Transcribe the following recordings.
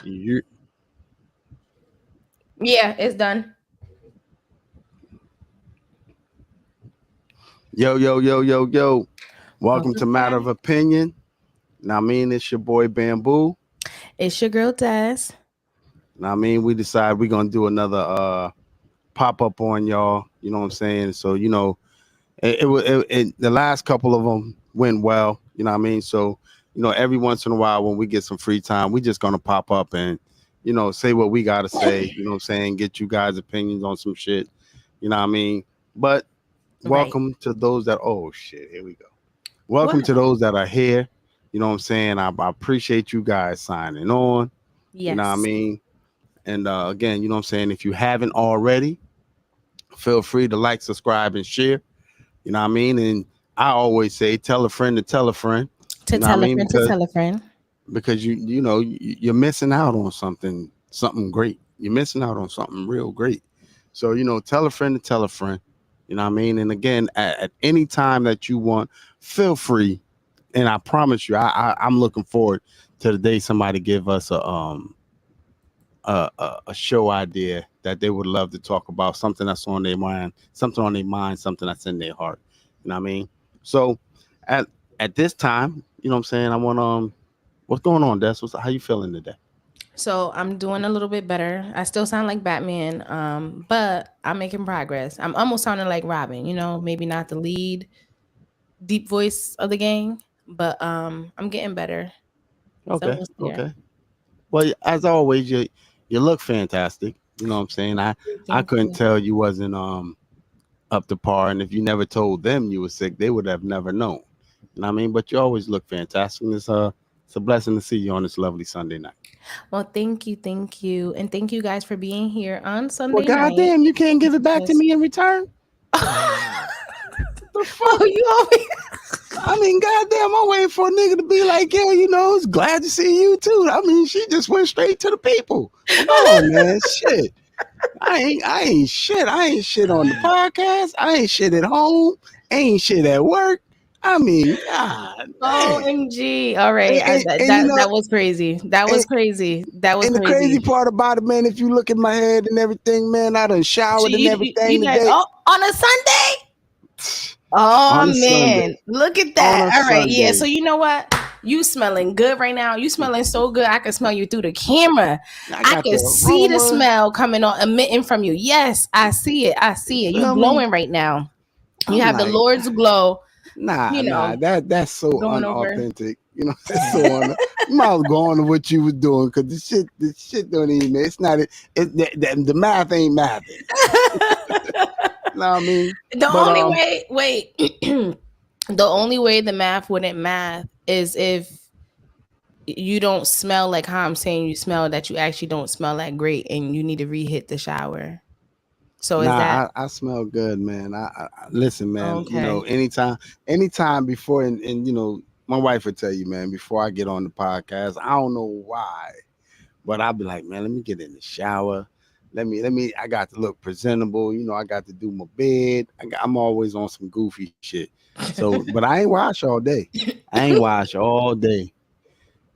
You, Yeah, it's done. yo, yo, yo, yo, yo. Welcome Welcome to Matter back. of Opinion. Now, I mean, it's your boy Bamboo. It's your girl Tess. Now, I mean, we decided we're gonna do another pop up on y'all. You know what I'm saying? So, the last couple of them went well. You know what I mean? So, every once in a while when we get some free time, we just gonna pop up and say what we gotta say. You know what I'm saying? Get you guys' opinions on some shit. You know what I mean? But Right. welcome to those that. Oh shit! Here we go. Welcome What? to those that are here. You know what I'm saying? I appreciate you guys signing on. You know what I Yes. mean? And again, you know what I'm saying? If you haven't already, feel free to like, subscribe, and share. You know what I mean? And I always say, tell a friend to tell a friend. To You know what I tell a mean? friend to tell a friend. Because you're missing out on something great. You're missing out on something real great. So tell a friend to tell a friend. You know what I mean? And again, at any time that you want, feel free. And I promise you, I'm looking forward to the day somebody give us a show idea that they would love to talk about, something that's on their mind, something that's in their heart. You know what I mean? So at at this time, you know what I'm saying, I want what's going on, Des? How you feeling today? So I'm doing a little bit better. I still sound like Batman, but I'm making progress. I'm almost sounding like Robin. Maybe not the lead deep voice of the gang, but I'm getting better. So Okay, we'll see. okay. Well, as always, you look fantastic. You know what I'm saying? I Thank couldn't you. tell you wasn't up to par, and if you never told them you were sick, they would have never known. You know what I mean? But you always look fantastic. And it's a blessing to see you on this lovely Sunday night. Well, thank you, and thank you guys for being here on Well, Sunday night. goddamn, you can't give it back to Yes. me in return. The Oh, fuck? you always. I mean, goddamn, I'm waiting for a nigga to be like, yeah, it's glad to see you too. I mean, she just went straight to the people. Come on, man, shit. I ain't shit. I ain't shit on the podcast. I ain't shit at home. Ain't shit at work. I mean, god damn. OMG. All right. And That was crazy. That and, was crazy. That was and the crazy. crazy part about it, man, if you look at my head and everything, man, I done So showered and you everything like, today. oh, on a Sunday? Oh On a man, Sunday. look at On that. a All right, yeah. So Sunday. you know what? You smelling good right now. You smelling so good. I can smell you through the camera. I I got can the see the aroma. smell coming on, emitting from you. Yes, I see it. I You see it. You feel me? glowing right now. You I'm have the like, Lord's glow. nah, You nah, know, that's so going over. unauthentic. It's so you might as well go on to what you was doing because the shit don't even. It's not. The math ain't mathing. You know what I mean? The But only way, wait, the only way the math wouldn't math is if you don't smell like how I'm saying you smell, that you actually don't smell that great and you need to reheat the shower. So is that nah, I smell good, man. Listen, man. okay? Anytime before, and my wife would tell you, man. Before I get on the podcast, I don't know why, but I'll be like, man, let me get in the shower. Let me. I got to look presentable. I got to do my bed. I'm always on some goofy shit. So, but I ain't wash all day. I ain't wash all day.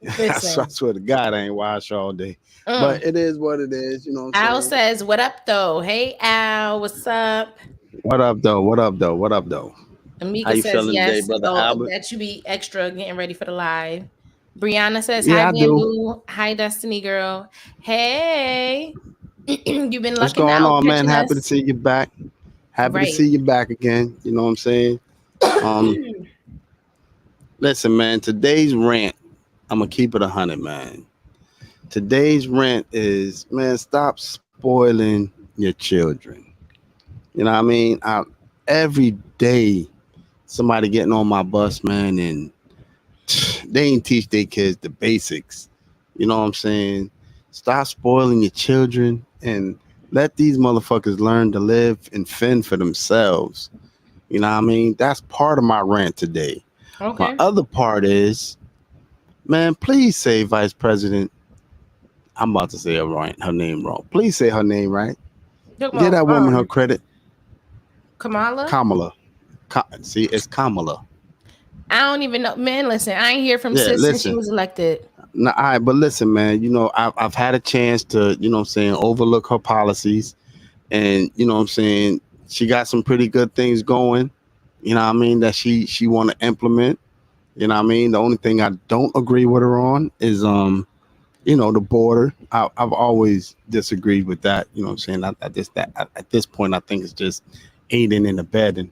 I Listen. swear to God, I ain't wash all day. Mm. But it is what it is. You know what I'm Al saying? says, "What up, though? Hey, Al, what's up?" What up, though? What up, though? What up, though? How Amika you says, feeling today, "Yes." brother Oh, Albert? that you be extra getting ready for the live. Brianna says, "Hi, Yeah, I do. Bamboo. Hi, Destiny girl. Hey, you've been What's lucking going out on, man? catching Happy to us, see you back. Happy to right?" see you back again. You know what I'm saying? Um, Listen, man. Today's rant, I'm gonna keep it 100, man. Today's rant is, man, stop spoiling your children. You know what I mean? Every day, somebody getting on my bus, man, and they ain't teach their kids the basics. You know what I'm saying? Stop spoiling your children and let these motherfuckers learn to live and fend for themselves. You know what I mean? That's part of my rant today. My Okay. other part is, man, please say Vice President. I'm about to say her name wrong. Please say her name right. Talk Give about that woman her credit. Kamala. Kamala. See, it's Kamala. I don't even know, man. Listen, I ain't hear from Yeah, sis since she listen. was elected. No, all right, but listen, man. I've had a chance to, what I'm saying, overlook her policies, and what I'm saying, she got some pretty good things going. You know what I mean? That she want to implement. You know what I mean? The only thing I don't agree with her on is the border. I've always disagreed with that. You know what I'm saying? At this point, I think it's just aiding and abetting.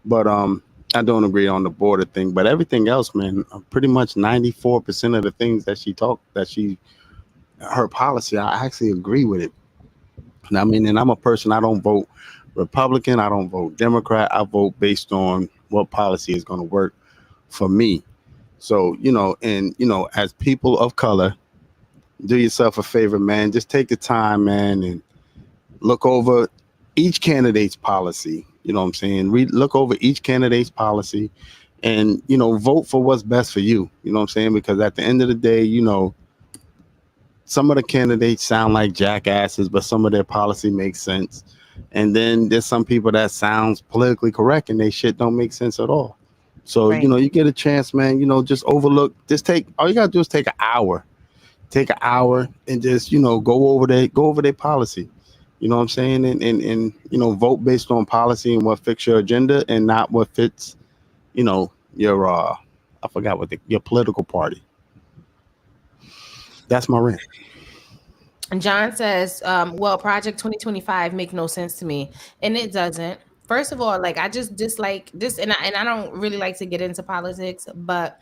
But I don't agree on the border thing. But everything else, man, pretty much 94% of the things her policy, I actually agree with it. And I mean, and I'm a person, I don't vote Republican, I don't vote Democrat, I vote based on what policy is going to work for me. So, and, as people of color, do yourself a favor, man. Just take the time, man, and look over each candidate's policy. You know what I'm saying? Look over each candidate's policy and, vote for what's best for you. You know what I'm saying? Because at the end of the day, some of the candidates sound like jackasses, but some of their policy makes sense. And then there's some people that sounds politically correct and they shit don't make sense at all. So, Right. you get a chance, man, just overlook, all you gotta do is take an hour. Take an hour and just, go over their policy. You know what I'm saying? And vote based on policy and what fits your agenda and not what fits, your I forgot your political party. That's my rant. And John says, well, Project 2025 make no sense to me. And it doesn't. First of all, like I just dislike this, and I don't really like to get into politics, but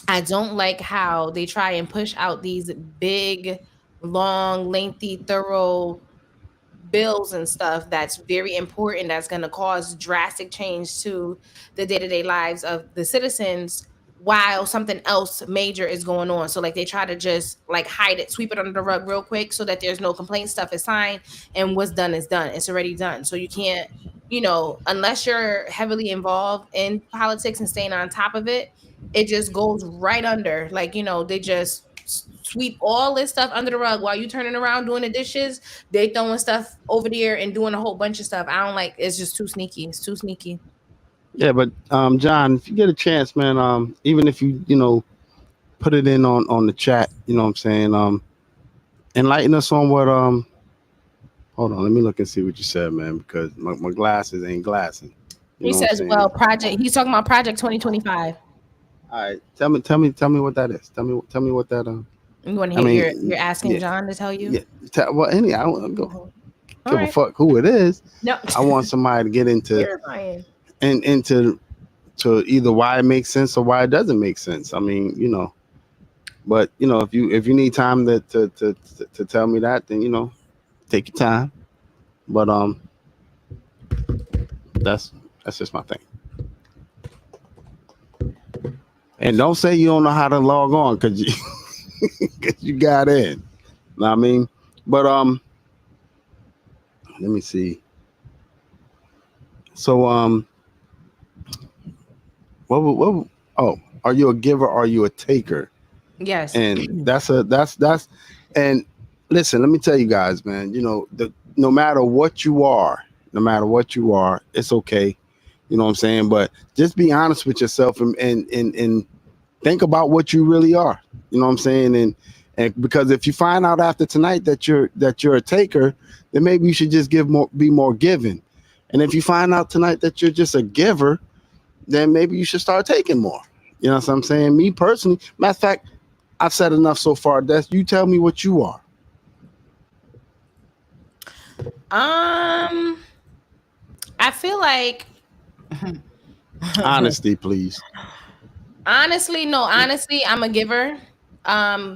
I don't like how they try and push out these big, long, lengthy, thorough bills and stuff that's very important, that's going to cause drastic change to the day-to-day lives of the citizens, while something else major is going on. So like they try to just like hide it, sweep it under the rug real quick so that there's no complaint, stuff is signed, and what's done is done. It's already done. So you can't, unless you're heavily involved in politics and staying on top of it, it just goes right under. Like, they just sweep all this stuff under the rug while you turning around doing the dishes. They throwing stuff over there and doing a whole bunch of stuff. I don't like. It's just too sneaky. It's too sneaky. Yeah, but John, if you get a chance, man, even if you put it in on the chat, you know what I'm saying, enlighten us on what hold on, let me look and see what you said, man, because my glasses ain't glassing. You He know what I'm says, saying? "Well, project." He's talking about Project 2025. All right, tell me what that is. Tell me what that You want to I hear? mean, You're asking yeah, John to tell you. yeah. Well, I don't Mhm. All give a right. fuck who it is. No, I want somebody to get you're lying. into to either why it makes sense or why it doesn't make sense. I mean, but if you need time to tell me that, then take your time. But that's that's just my thing. And don't say you don't know how to log on because you cause you got in. Know what I mean? But let me see. So what oh, are you a giver or are you a taker? Yes. And that's and listen, let me tell you guys, man, no matter what you are, it's okay. You know what I'm saying? But just be honest with yourself and think about what you really are. You know what I'm saying? And because if you find out after tonight that you're a taker, then maybe you should just be more giving. And if you find out tonight that you're just a giver, then maybe you should start taking more. You know what I'm saying? Me personally, matter of fact, I've said enough so far. That's you tell me what you are. Um, I feel like Honesty, please. honestly, no, honestly, I'm a giver.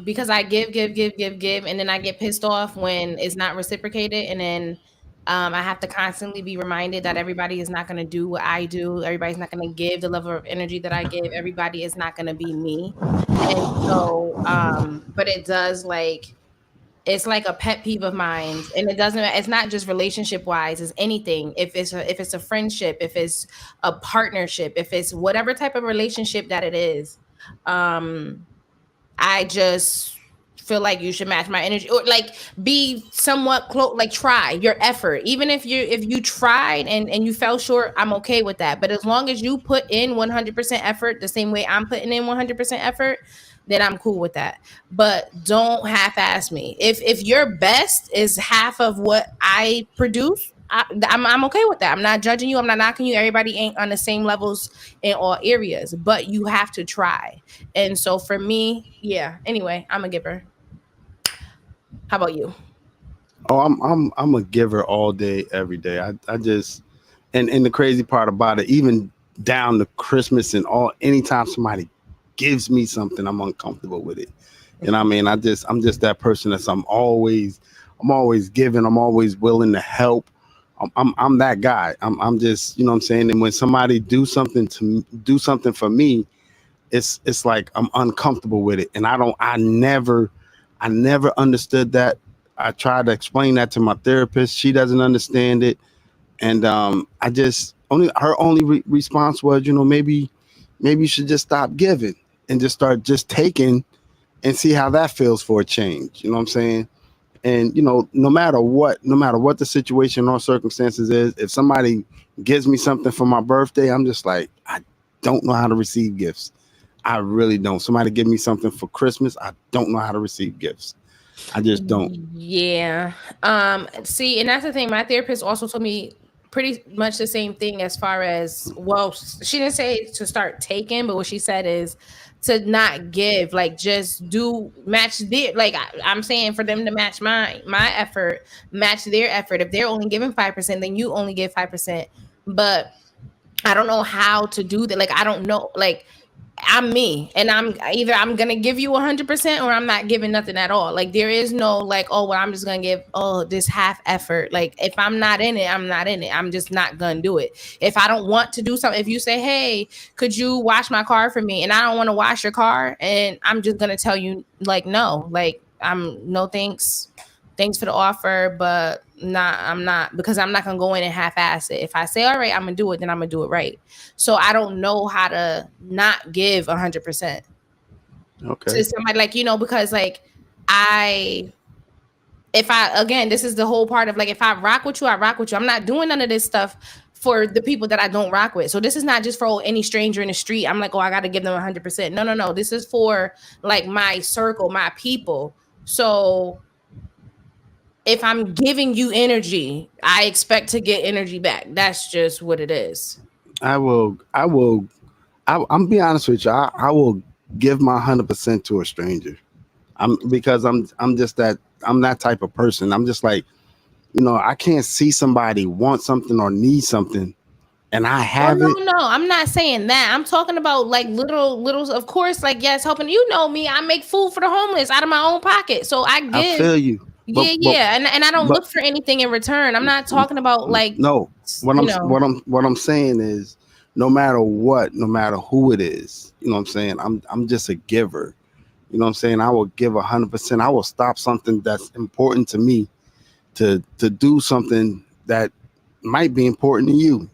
Because I give, and then I get pissed off when it's not reciprocated, and then I have to constantly be reminded that everybody is not going to do what I do. Everybody's not going to give the level of energy that I give. Everybody is not going to be me. And so, but it does like it's like a pet peeve of mine, and it's not just relationship wise, it's anything. If it's a friendship, if it's a partnership, if it's whatever type of relationship that it is, um I just feel like you should match my energy, or like be somewhat close, like try your effort. Even if you tried and you fell short, I'm okay with that. But as long as you put in 100% effort the same way I'm putting in 100% effort, then I'm cool with that. But don't half-ass me. If your best is half of what I produce, I'm okay with that. I'm not judging you. I'm not knocking you. Everybody ain't on the same levels in all areas, but you have to try. And so for me, yeah. Anyway, I'm a giver. How about you? Oh, I'm a giver all day, every day. I just and the crazy part about it, even down to Christmas and all, anytime somebody gives me something, I'm uncomfortable with it. And I mean, I'm just that person that's I'm always giving. I'm always willing to help. I'm that guy. I'm just, you know what I'm saying. And when somebody do something for me, it's like I'm uncomfortable with it, and I never understood that. I tried to explain that to my therapist. She doesn't understand it, and I just only her only response was, maybe you should just stop giving and just start just taking and see how that feels for a change. You know what I'm saying? And no matter what the situation or circumstances is, if somebody gives me something for my birthday, I'm just like, I don't know how to receive gifts. I really don't. Somebody give me something for Christmas, I don't know how to receive gifts. I just don't. Yeah. See, and that's the thing. My therapist also told me pretty much the same thing as far as, well, she didn't say to start taking, but what she said is to not give, like just do match their, like I'm saying for them to match my effort, match their effort. If they're only giving 5%, then you only give 5%. But I don't know how to do that. Like I don't know, like I'm me, and I'm gonna give you 100%, or I'm not giving nothing at all. Like there is no like, oh well, I'm just gonna give this half effort. Like if I'm not in it, I'm not in it. I'm just not gonna do it. If I don't want to do something, if you say, hey, could you wash my car for me, and I don't want to wash your car, and I'm just gonna tell you like no, like I'm no thanks. Thanks for the offer, but I'm not, because I'm not gonna go in and half-ass it. If I say all right, I'm gonna do it, then I'm gonna do it right. So I don't know how to not give 100% Okay. to somebody, like because like I if I, again, this is the whole part of like, if I rock with you, I rock with you. I'm not doing none of this stuff for the people that I don't rock with. So this is not just for any stranger in the street. I'm like, oh, I got to give them 100%. No, no, no. This is for like my circle, my people. So if I'm giving you energy, I expect to get energy back. That's just what it is. I'm be honest with you. I will give my 100% to a stranger. I'm just I'm that type of person. I'm just like, I can't see somebody want something or need something and I Oh have no, it. no, I'm not saying that. I'm talking about like little, of course, like yes, helping. You know me, I make food for the homeless out of my own pocket. So I I give. feel you. But Yeah, but yeah. And I don't but look for anything in return. I'm not talking about like, no. What you I'm know. what I'm saying is, no matter what, no matter who it is, what I'm saying, I'm just a giver. What I'm saying? I will give 100%. I will stop something that's important to me to do something that might be important to you.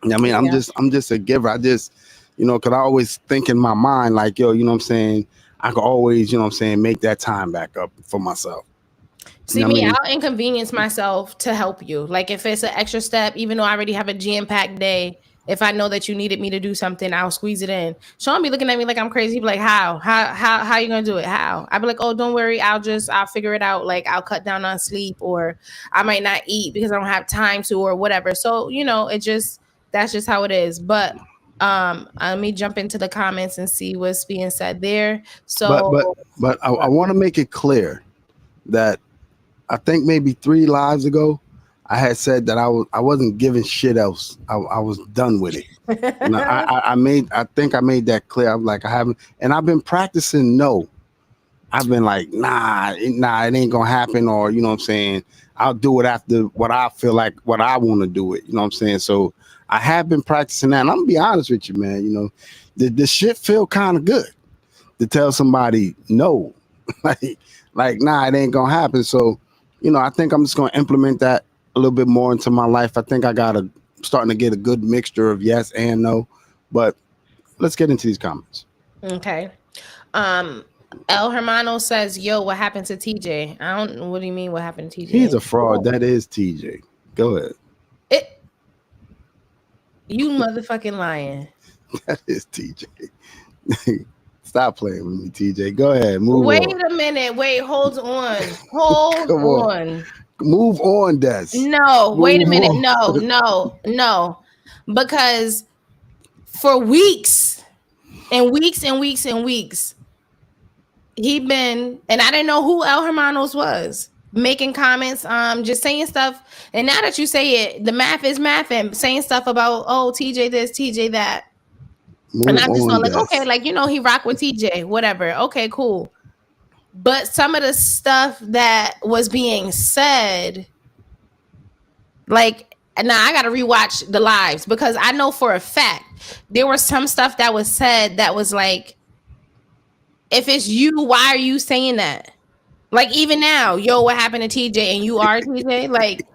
I mean, Yeah. I'm just a giver. I just, cause I always think in my mind like, yo, what I'm saying, I could always, what I'm saying, make that time back up for myself. See I me, mean, I'll inconvenience myself to help you. Like if it's an extra step, even though I already have a jam-packed day, if I know that you needed me to do something, I'll squeeze it in. Sean be looking at me like I'm crazy. He be like, how you gonna do it? How? I be like, oh, don't worry, I'll figure it out. Like I'll cut down on sleep, or I might not eat because I don't have time to, or whatever. So it just, that's just how it is. But let me jump into the comments and see what's being said there. but but So but I want to make it clear that I think maybe 3 lives ago, I had said that I wasn't giving shit else. I was done with it. And I think I made that clear. I'm like, I haven't, and I've been practicing no. I've been like, nah, it ain't gonna happen, or what I'm saying, I'll do it after what I feel like, what I want to do it. What I'm saying? So I have been practicing that. And I'm gonna be honest with you, man. The shit feel kind of good to tell somebody no, like nah, it ain't gonna happen. So I think I'm just gonna implement that a little bit more into my life. I think I gotta starting to get a good mixture of yes and no. But let's get into these comments. okay. Um, El Hermano says, "Yo, what happened to TJ?" I don't. What do you mean? What happened to He's TJ? a fraud. That is TJ. Go ahead. It, you motherfucking lying. That is TJ. Stop playing with me, TJ. Go ahead. Move Wait on. a minute. Wait. Hold on. Hold Come on. on. Move on, Des. No. Wait a Move minute. on. No. No. No. Because for weeks and weeks and weeks and weeks, he been, and I didn't know who El Hermanos was, making comments, just saying stuff. And now that you say it, the math is math, and saying stuff about, oh, TJ this, TJ that. And Move I just on, felt like, okay, Des. like, he rock with TJ, whatever. Okay, cool. But some of the stuff that was being said, like, now I got to rewatch the lives because I know for a fact there was some stuff that was said that was like, if it's you, why are you saying that? Like, even now, yo, what happened to TJ? And you are TJ? Like,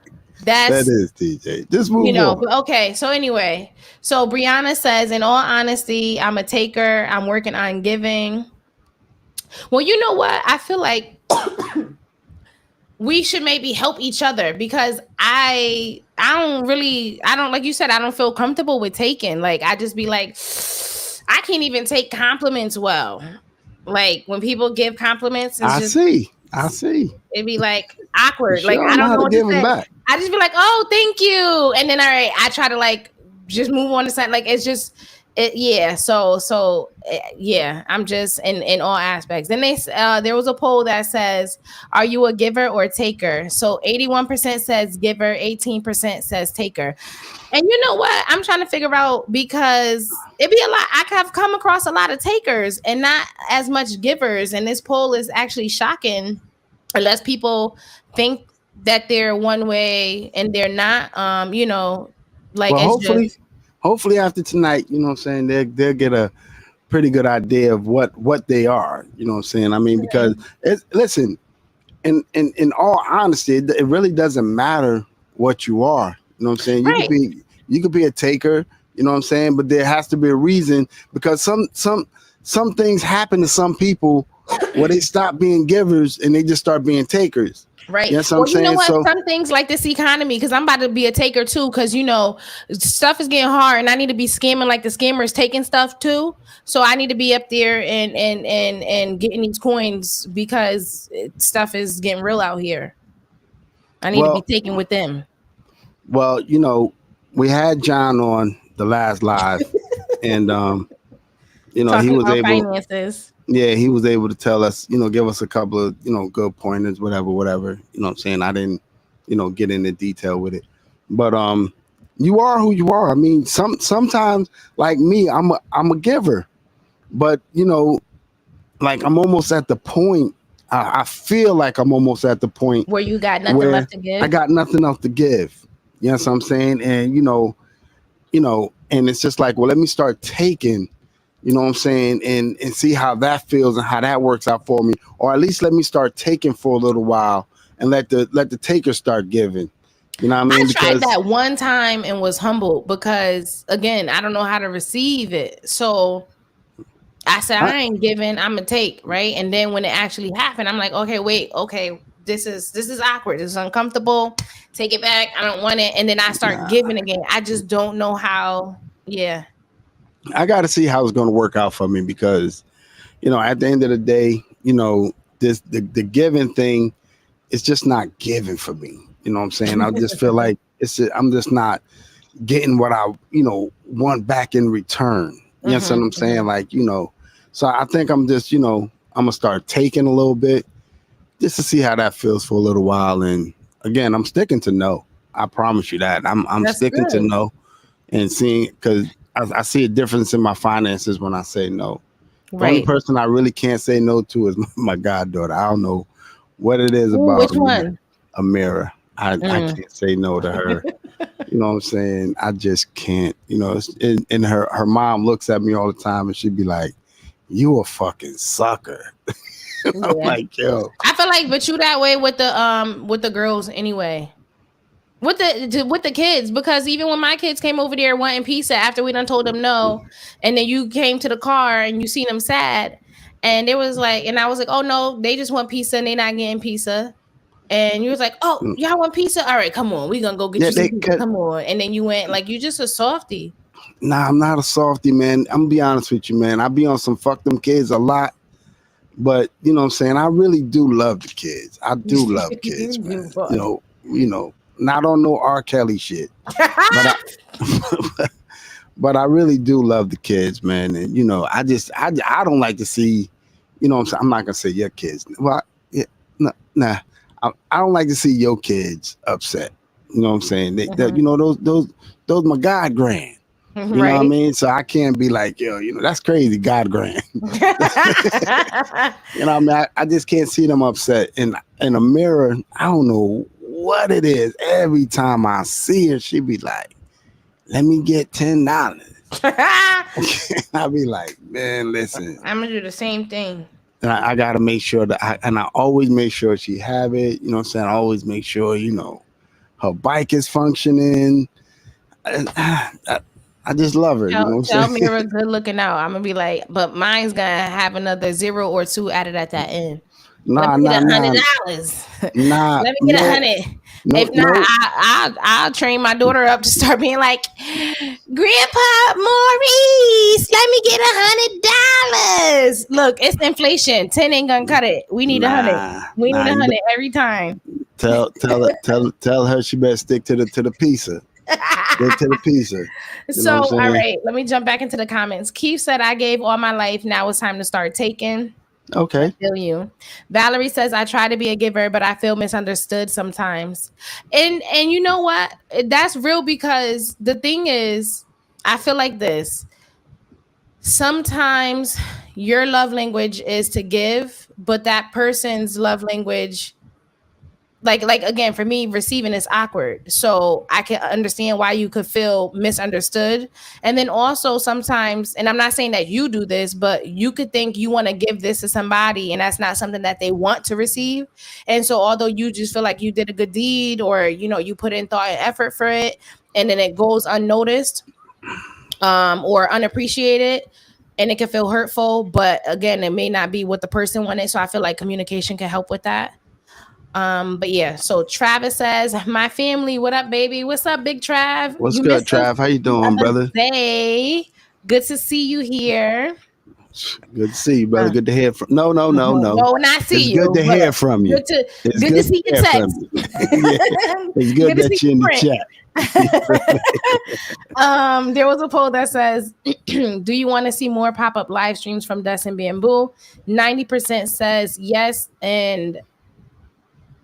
That that's, is TJ. Just move on. but okay. So, anyway, so Brianna says, in all honesty, I'm a taker. I'm working on giving. Well, you know what? I feel like we should maybe help each other because I don't, like you said, I don't feel comfortable with taking. Like, I just be like, I can't even take compliments well. Like, when people give compliments, it's I just, see. I see. it'd be like awkward. She Like, I don't know don't how know to what to give him say. back. I just be like, oh, thank you. And then, all right, I try to like just move on to something. Like, it's just, yeah. So yeah, I'm just in all aspects. Then there was a poll that says, are you a giver or taker? So 81% says giver, 18% says taker. And you know what? I'm trying to figure out because it'd be a lot. I have come across a lot of takers and not as much givers. And this poll is actually shocking unless people think that they're one way and they're not. Like, Well, it's hopefully, just hopefully after tonight, you know what I'm saying, they'll get a pretty good idea of what they are. You know what I'm saying? I mean, because listen, in all honesty, it really doesn't matter what you are. You know what I'm saying? right. You could be a taker, you know what I'm saying, but there has to be a reason because some things happen to some people where they stop being givers and they just start being takers. Right. You know what I'm Well, you know saying? what? So Some things like this economy, because I'm about to be a taker too, because stuff is getting hard, and I need to be scamming like the scammers taking stuff too. So I need to be up there and getting these coins because stuff is getting real out here. I need to be well, taking with them. well, we had John on the last live, and he Talking was about able, finances. yeah, he was able to tell us, give us a couple of, good pointers, whatever. You know what I'm saying? I didn't, get into detail with it. But you are who you are. I mean, sometimes like me, I'm a giver. But, like I'm almost at the point, I feel like I'm almost at the point Where you got nothing where left to give. I got nothing else to give. You know what I'm saying? And and it's just like, well, let me start taking, you know what I'm saying, and see how that feels and how that works out for me. Or at least let me start taking for a little while and let the taker start giving. You know what I I mean? tried Because that one time and was humbled because, again, I don't know how to receive it. So I said, I, I ain't giving, I'm gonna take, right? And then when it actually happened, I'm like, okay, wait, okay, this is awkward, this is uncomfortable. Take it back. I don't want it. And then I start nah, giving again. I just don't know how. Yeah. I got to see how it's going to work out for me because, at the end of the day, the giving thing, it's just not giving for me. You know what I'm saying? I just feel like I'm just not getting what I, want back in return. You know what I'm saying? Like, so I think I'm just, I'm gonna start taking a little bit just to see how that feels for a little while. And again, I'm sticking to no. I promise you that. I'm That's sticking to good. no and seeing because I see a difference in my finances when I say no. The only Right. person I really can't say no to is my goddaughter. I don't know what it is Ooh, about which one? Amira. I Mm. can't say no to her. You know what I'm saying? I just can't. And her mom looks at me all the time and she'd be like, "You a fucking sucker." I'm Yeah. like, yo, I feel like, but you that way with the girls anyway. With the kids, because even when my kids came over there wanting pizza after we done told them no, and then you came to the car and you seen them sad, And it was like, and I was like, oh no, they just want pizza and they not getting pizza. And you was like, oh, y'all want pizza? All right, come on, we gonna go get Yeah, you some they pizza. Come on. And then you went like, you just a softie. Nah, I'm not a softy, man. I'm gonna be honest with you, man. I be on some fuck them kids a lot, but you know what I'm saying. I really do love the kids. I do love kids, man. Not on no R. Kelly shit, but but I really do love the kids, man. And I don't like to see, you know what I'm saying. I'm not gonna say your kids. Well, yeah, nah. I don't like to see your kids upset. You know what I'm saying? Those my God grand. You know what I Right. mean? So I can't be like, yo, that's crazy, God grand. You know what I mean? I just can't see them upset. And in a mirror, I don't know what it is. Every time I see her, she be like, let me get $10. I be like, man, listen. I'm gonna do the same thing. And I gotta make sure that I always make sure she have it. You know what I'm saying? I always make sure, her bike is functioning. I just love her. You know what Tell I'm saying? Mira good looking out. I'm gonna be like, but mine's gonna have another 0 or 2 added at that end. Let Nah, me get nah, nah, $100. nah. Let me get No, 100. no, If not, no. I'll train my daughter up to start being like, Grandpa Maurice, let me get $100. Look, it's inflation. 10 ain't gonna cut it. We need 100. We need Nah. 100 every time. Tell her she better stick to the pizza. Stick to the pizza. You know So, what I'm all saying? right, let me jump back into the comments. Keith said, I gave all my life. Now it's time to start taking. I Okay. feel you. Valerie says, I try to be a giver, but I feel misunderstood sometimes. And you know what? That's real, because the thing is, I feel like this. Sometimes your love language is to give, but that person's love language, like again, for me, receiving is awkward. So I can understand why you could feel misunderstood. And then also sometimes, and I'm not saying that you do this, but you could think you want to give this to somebody and that's not something that they want to receive. And so although you just feel like you did a good deed, or you put in thought and effort for it, and then it goes unnoticed, or unappreciated, and it can feel hurtful. But again, it may not be what the person wanted. So I feel like communication can help with that. But yeah, so Travis says, my family, what up, baby? What's up, Big Trav? What's You good, missed us Trav? How you the doing, other brother? day. Good to see you here. Good to see you, brother. Good to hear from. No. No, when I see It's you, good to but hear from you. good to see your hear from text. you. Yeah, it's good Good to that see you're in the print. chat. There was a poll that says, do you want to see more pop-up live streams from Dustin Bamboo? 90% says yes, and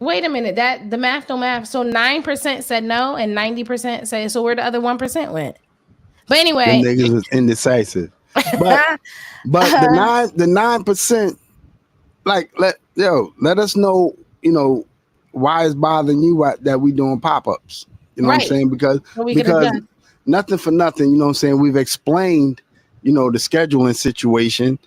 wait a minute, that the math don't math. So 9% said no, and 90% said, so where the other 1% went? But Them anyway, niggas was indecisive. But the 9%, like let us know, why it's bothering you that we doing pop-ups. You know what I'm right. saying? Because So we could adjust. nothing for nothing, you know what I'm saying? We've explained, the scheduling situation.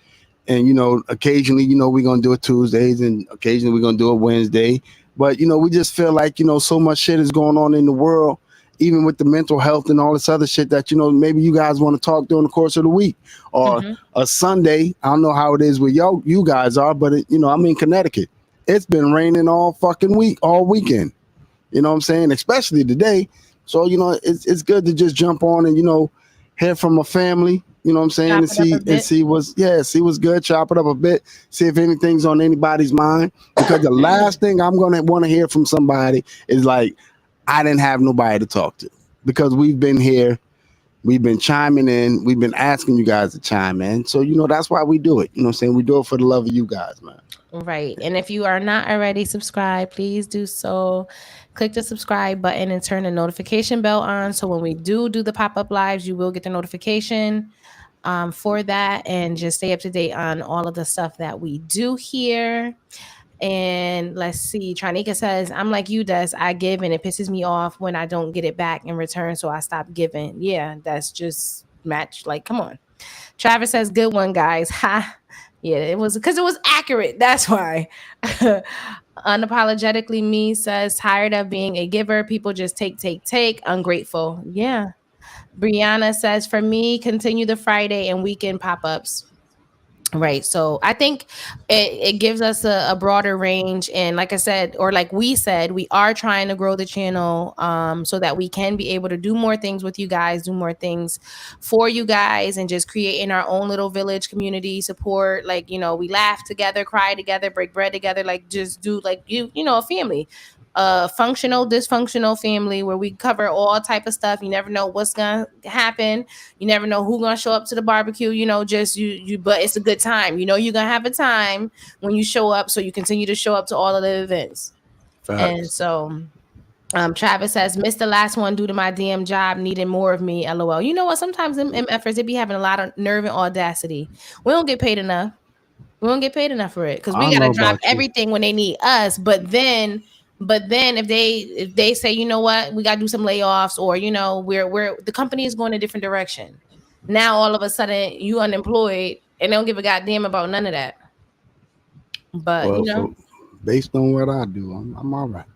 And occasionally, we're gonna do it Tuesdays, and occasionally we're gonna do it Wednesday. But we just feel like so much shit is going on in the world, even with the mental health and all this other shit, that maybe you guys want to talk during the course of the week or a Sunday. I don't know how it is where you guys are, but I'm in Connecticut. It's been raining all fucking week, all weekend. You know what I'm saying? Especially today. So it's good to just jump on and hear from a family. You know what I'm saying? And see what's good. Chop it up a bit. See if anything's on anybody's mind. Because the last thing I'm gonna want to hear from somebody is like, I didn't have nobody to talk to. Because we've been here, we've been chiming in, we've been asking you guys to chime in. So that's why we do it. You know what I'm saying? We do it for the love of you guys, man. Right. And if you are not already subscribed, please do so. Click the subscribe button and turn the notification bell on. So when we do the pop-up lives, you will get the notification for that, and just stay up to date on all of the stuff that we do here. And let's see, Trinika says, I'm like you, Des. I give and it pisses me off when I don't get it back in return, so I stop giving. Yeah, that's just match. Like, come on. Travis says, good one, guys. Ha. Yeah, it was because it was accurate. That's why. Unapologetically me says, tired of being a giver. People just take. Ungrateful. Yeah. Brianna says, for me, continue the Friday and weekend pop-ups. Right. So I think it gives us a broader range. And like I said, or like we said, we are trying to grow the channel so that we can be able to do more things with you guys, do more things for you guys, and just creating our own little village community support. Like, you know, we laugh together, cry together, break bread together, like just do like you know, a family. A functional, dysfunctional family where we cover all type of stuff. You never know what's gonna happen. You never know who's gonna show up to the barbecue, you know, just you but it's a good time. You know you're gonna have a time when you show up, so you continue to show up to all of the events. And Facts. so Travis says, missed the last one due to my DM job needing more of me. LOL. You know what? Sometimes them MFers, they be having a lot of nerve and audacity. We don't get paid enough. We don't get paid enough for it because I we don't gotta know drop about you. everything when they need us. But then if they say, you know what, we gotta do some layoffs, or you know, we're the company is going a different direction. Now all of a sudden you unemployed and they don't give a goddamn about none of that. But you Well, know, based on what I do, I'm all right.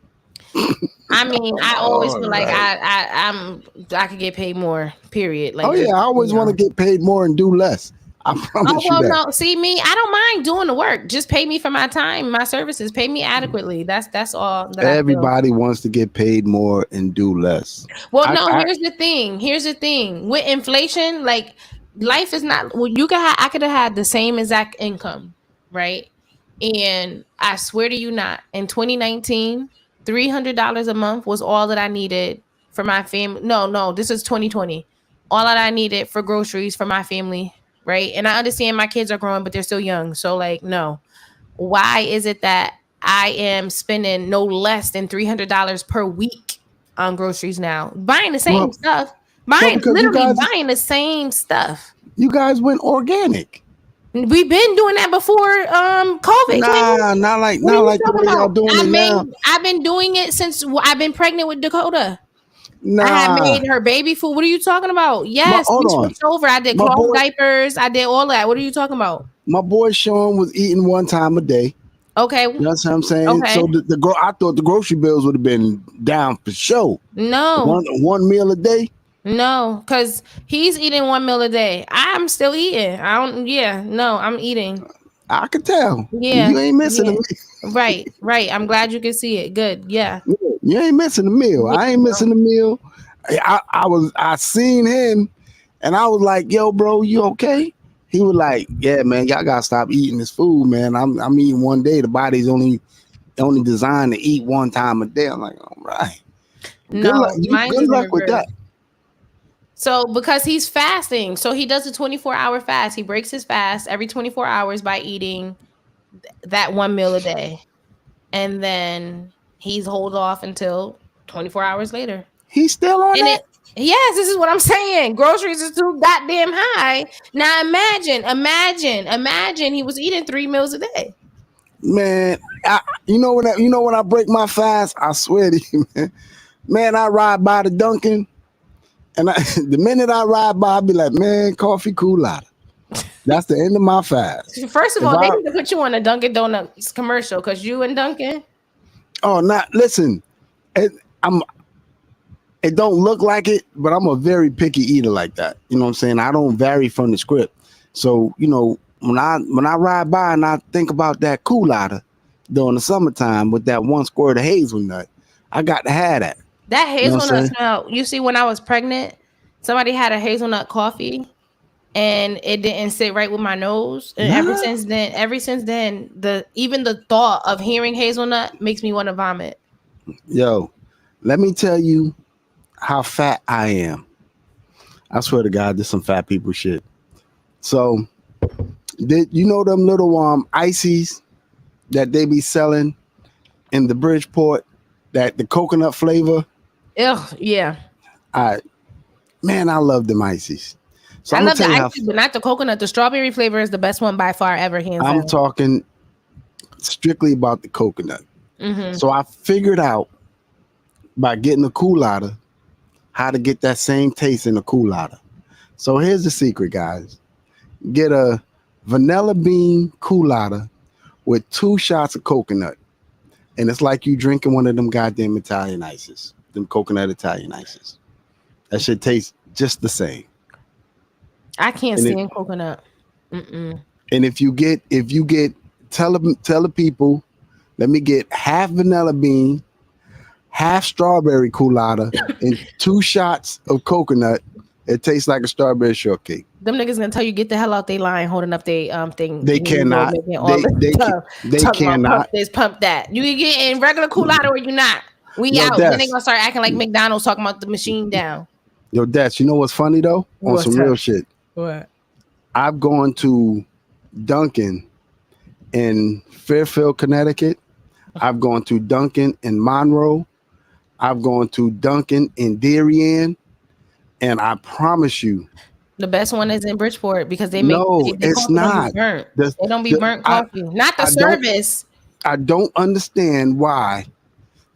I mean, I'm I always all feel like right. I could get paid more. Period. Oh Like yeah, just I you always want to know. get paid more and do less. I Oh promise you well, that. no. See me, I don't mind doing the work. Just pay me for my time, my services. Pay me adequately. That's all that I feel. Everybody wants to get paid more and do less. Well, I, no. I Here's the thing. Here's the thing. With inflation, like life is not. Well, I could have had the same exact income, right? And I swear to you, not in 2019, $300 a month was all that I needed for my family. No, no, this is 2020. All that I needed for groceries for my family, right? And I understand my kids are growing, but they're still young. So, like, no. Why is it that I am spending no less than $300 per week on groceries now? Buying the same well, stuff. well, Buying because literally buying the same stuff. you guys went organic. We've been doing that before COVID came. Nah, What are you not like the talking way y'all about? doing it now. I've been doing it since I've been pregnant with Dakota. I had Nah, made her baby food. What are you talking about? my Yes, hold we on. switched over. I did My cloth boy, diapers. I did all that. What are you talking about? my boy Sean was eating one time a day. Okay. You know what I'm saying? Okay. So I thought the grocery bills would have been down for sure. No. One meal a day. No, because he's eating one meal a day. I'm still eating. I don't, yeah, no, I'm eating. I could tell Yeah, you ain't missing a yeah. meal. Right, right. I'm glad you can see it. Good. Yeah. You ain't missing a meal. Yeah. I ain't missing a meal. I seen him and I was like, yo, bro, you okay? He was like, yeah, man, y'all gotta stop eating this food, man. I'm eating one day. The body's only designed to eat one time a day. I'm like, all right. Good luck. No, mine's Good is in luck with reverse. that. So, because he's fasting, so he does a 24-hour fast. He breaks his fast every 24 hours by eating that one meal a day. And then he's hold off until 24 hours later. He's still on And that? yes, this is what I'm saying. Groceries is too goddamn high. Now imagine he was eating 3 meals a day. Man, you know when I break my fast, I swear to you, man. Man, I ride by the Dunkin', and the minute I ride by, I be like, man, coffee coolada. That's the end of my fast. First of If all, they I need to put you on a Dunkin' Donuts commercial because you and Dunkin'. not listen, it, I'm it don't look like it, but I'm a very picky eater like that. You know what I'm saying? I don't vary from the script. So, you know, when I ride by and I think about that coolada during the summertime with that one squirt of hazelnut, I got to have that. That You know what I'm hazelnut saying? smell. You see, when I was pregnant, somebody had a hazelnut coffee and it didn't sit right with my nose. And Nah. ever since then, even the thought of hearing hazelnut makes me want to vomit. Yo, let me tell you how fat I am. I swear to God, this some fat people shit. So, did you know them little ices that they be selling in the Bridgeport? That the coconut flavor. Ugh, yeah. I Man, I love them ices. So I I'm gonna love the tell you how icy, but not the coconut. The strawberry flavor is the best one by far ever, hands I'm down. talking strictly about the coconut. Mm-hmm. So I figured out by getting a coolada how to get that same taste in a coolada. So here's the secret, guys. Get a vanilla bean coolada with 2 shots of coconut. And it's like you drinking one of them goddamn Italian ices, them coconut Italian ices. That shit tastes just the same. I can't And stand coconut. Mm-mm. And if you get tell the people, let me get half vanilla bean, half strawberry culotta, and 2 shots of coconut. It tastes like a strawberry shortcake. Them niggas gonna tell you get the hell out they line holding up they thing. They cannot. They Talking about cannot. pump this, pump that. You get in regular culotta or you not. We Yo, out. Des. Then they gonna start acting like McDonald's talking about the machine down. Yo, Des, you know what's funny though? On What's some that? real shit. What? I've gone to Dunkin' in Fairfield, Connecticut. I've gone to Dunkin' in Monroe. I've gone to Dunkin' in Darien. And I promise you, The best one is in Bridgeport because they make no, they it's coffee don't be not. burnt. The- They don't be the- burnt I- coffee. Not the I don't- service. I don't understand why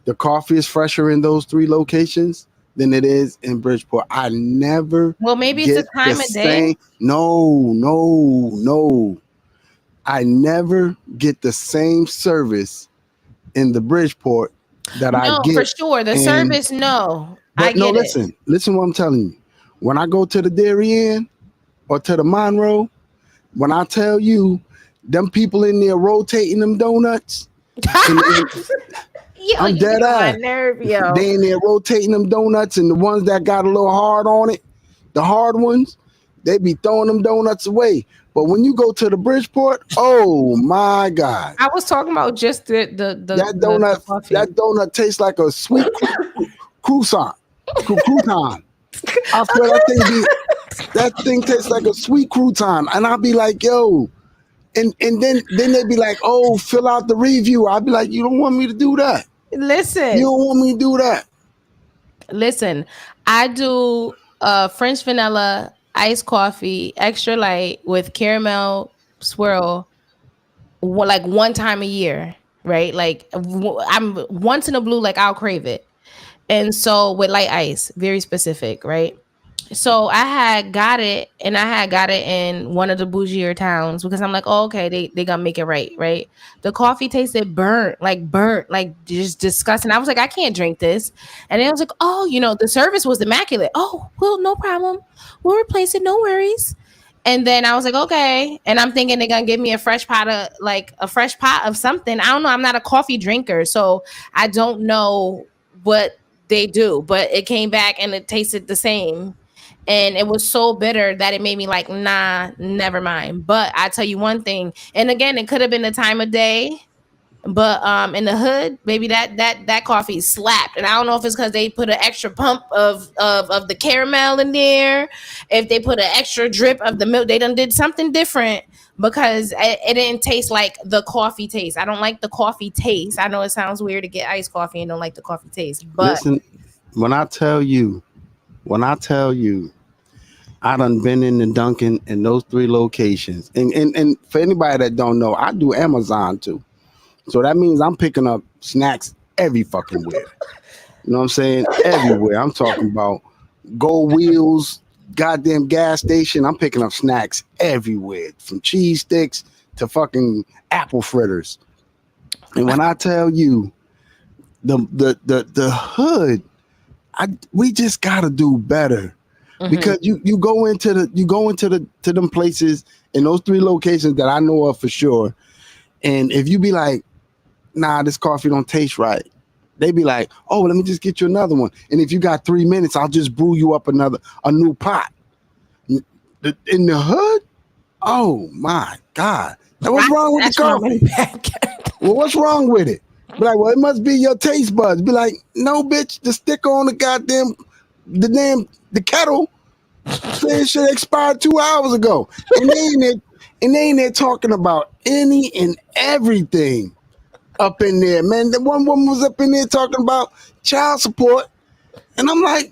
the coffee is fresher in those 3 locations than it is in Bridgeport. I never Well, maybe it's the time of day. No. I never get the same service in the Bridgeport that I No, get. for sure. The in- service, no. But I get no, it. listen what I'm telling you. When I go to the Darien or to the Monroe, when I tell you them people in there rotating them donuts, and Yo, I'm you dead get on my eye. nerve, yo. they in there rotating them donuts, and the ones that got a little hard on it, the hard ones, they be throwing them donuts away. But when you go to the Bridgeport, oh my God. I was talking about just the That coffee. donut tastes like a sweet croissant. Crouton. I swear that thing tastes like a sweet crouton. And I'll be like, yo. And then they'd be like, oh, fill out the review. I'll be like, you don't want me to do that. Listen. You don't want me to do that. Listen, I do French vanilla iced coffee, extra light with caramel swirl, like 1 time a year, right? Like I'm once in a blue, like I'll crave it. And so with light ice, very specific, right? So I had got it, and I had got it in one of the bougier towns because I'm like, oh, okay, they gonna make it right. The coffee tasted burnt, like just disgusting. I was like, I can't drink this. And then I was like, oh, the service was immaculate. Oh, well, no problem. We'll replace it, no worries. And then I was like, okay. And I'm thinking they're gonna give me a fresh pot of something. I don't know. I'm not a coffee drinker, so I don't know what they do, but it came back and it tasted the same. And it was so bitter that it made me like, nah, never mind. But I tell you one thing, and again, it could have been the time of day, but in the hood, maybe that coffee slapped. And I don't know if it's because they put an extra pump of the caramel in there, if they put an extra drip of the milk, they done did something different because it didn't taste like the coffee taste. I don't like the coffee taste. I know it sounds weird to get iced coffee and don't like the coffee taste, but Listen, when I tell you, I done been in the Dunkin' in those 3 locations. And for anybody that don't know, I do Amazon too. So that means I'm picking up snacks every fucking where. You know what I'm saying? Everywhere. I'm talking about Gold Wheels, goddamn gas station. I'm picking up snacks everywhere, from cheese sticks to fucking apple fritters. And when I tell you the hood, we just gotta do better. Because you go into them places in those 3 locations that I know of for sure, and if you be like, nah, this coffee don't taste right, they be like, oh, let me just get you another one, and if you got 3 minutes, I'll just brew you up a new pot. In the hood, oh my God, what's wrong with the coffee? Well, what's wrong with it? Be like, well, it must be your taste buds. Be like, no, bitch, the sticker on the kettle saying shit expired 2 hours ago. And they ain't there talking about any and everything up in there, man. The one woman was up in there talking about child support. And I'm like,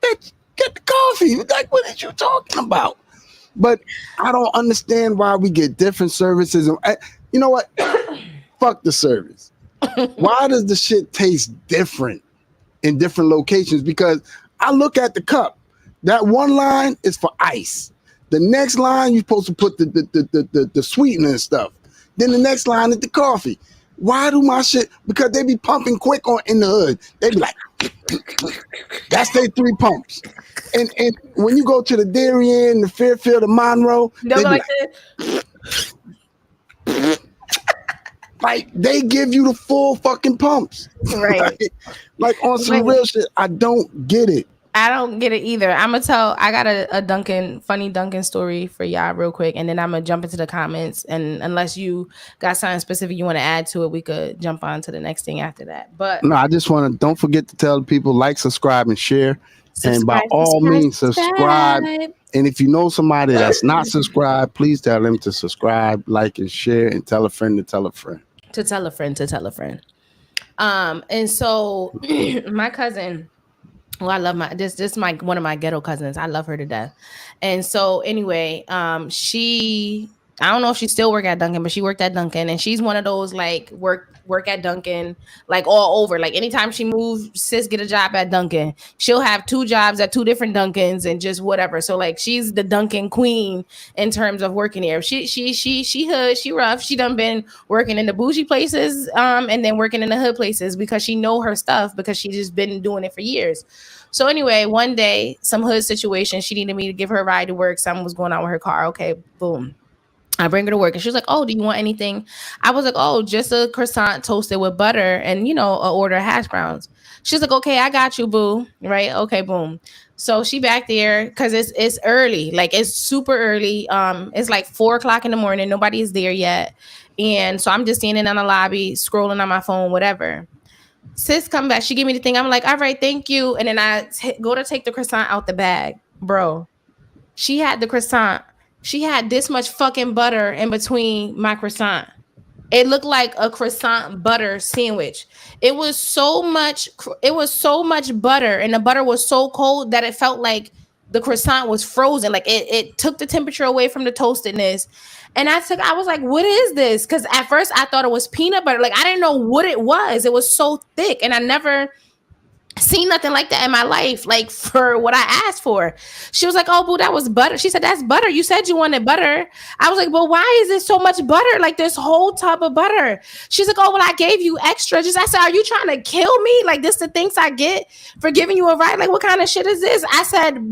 bitch, get the coffee. Like, what are you talking about? But I don't understand why we get different services. You know what? Fuck the service. Why does the shit taste different in different locations? Because I look at the cup. That one line is for ice. The next line, you're supposed to put the sweetener and stuff. Then the next line is the coffee. Why do my shit? Because they be pumping quick in the hood. They be like, that's their 3 pumps. And when you go to the Darien, the Fairfield, the Monroe, they be like, Like they give you the full fucking pumps. Right. Like on some Right. real shit. I don't get it. I don't get it either. I'm gonna tell. I got a funny Duncan story for y'all real quick, and then I'm gonna jump into the comments. And unless you got something specific you want to add to it, we could jump on to the next thing after that. But No, I just want to don't forget to tell people like, subscribe, and share. And by all means, subscribe. And if you know somebody that's not subscribed, please tell them to subscribe, like, and share, and tell a friend to tell a friend. To tell a friend to tell a friend. And so my cousin, well, I love this is my one of my ghetto cousins. I love her to death. And so anyway, she, I don't know if she still work at Dunkin', but she worked at Dunkin', and she's one of those like work at Dunkin', like all over. Like anytime she moves, sis get a job at Dunkin'. She'll have 2 jobs at 2 different Dunkins and just whatever. So like she's the Dunkin' queen in terms of working here. She hood, she rough. She done been working in the bougie places, and then working in the hood places because she know her stuff because she just been doing it for years. So anyway, one day, some hood situation, she needed me to give her a ride to work. Something was going on with her car. Okay, boom. I bring her to work and she was like, oh, do you want anything? I was like, oh, just a croissant toasted with butter and, you know, a order of hash browns. She's like, okay, I got you, boo. Right? Okay, boom. So she back there because it's early. Like it's super early. It's like 4:00 in the morning. Nobody is there yet. And so I'm just standing in the lobby, scrolling on my phone, whatever. Sis come back. She gave me the thing. I'm like, all right, thank you. And then I go to take the croissant out the bag. Bro, she had the croissant. She had this much fucking butter in between my croissant. It looked like a croissant butter sandwich. It was so much butter, and the butter was so cold that it felt like the croissant was frozen. Like it took the temperature away from the toastedness. And I was like, what is this? Because at first I thought it was peanut butter. Like I didn't know what it was. It was so thick, and I never seen nothing like that in my life, like for what I asked for. She was like, oh, boo, that was butter. She said, that's butter. You said you wanted butter. I was like, well, why is there so much butter? Like this whole tub of butter. She's like, oh, well, I gave you extra. I said, are you trying to kill me? Like this the things I get for giving you a ride? Like what kind of shit is this? I said,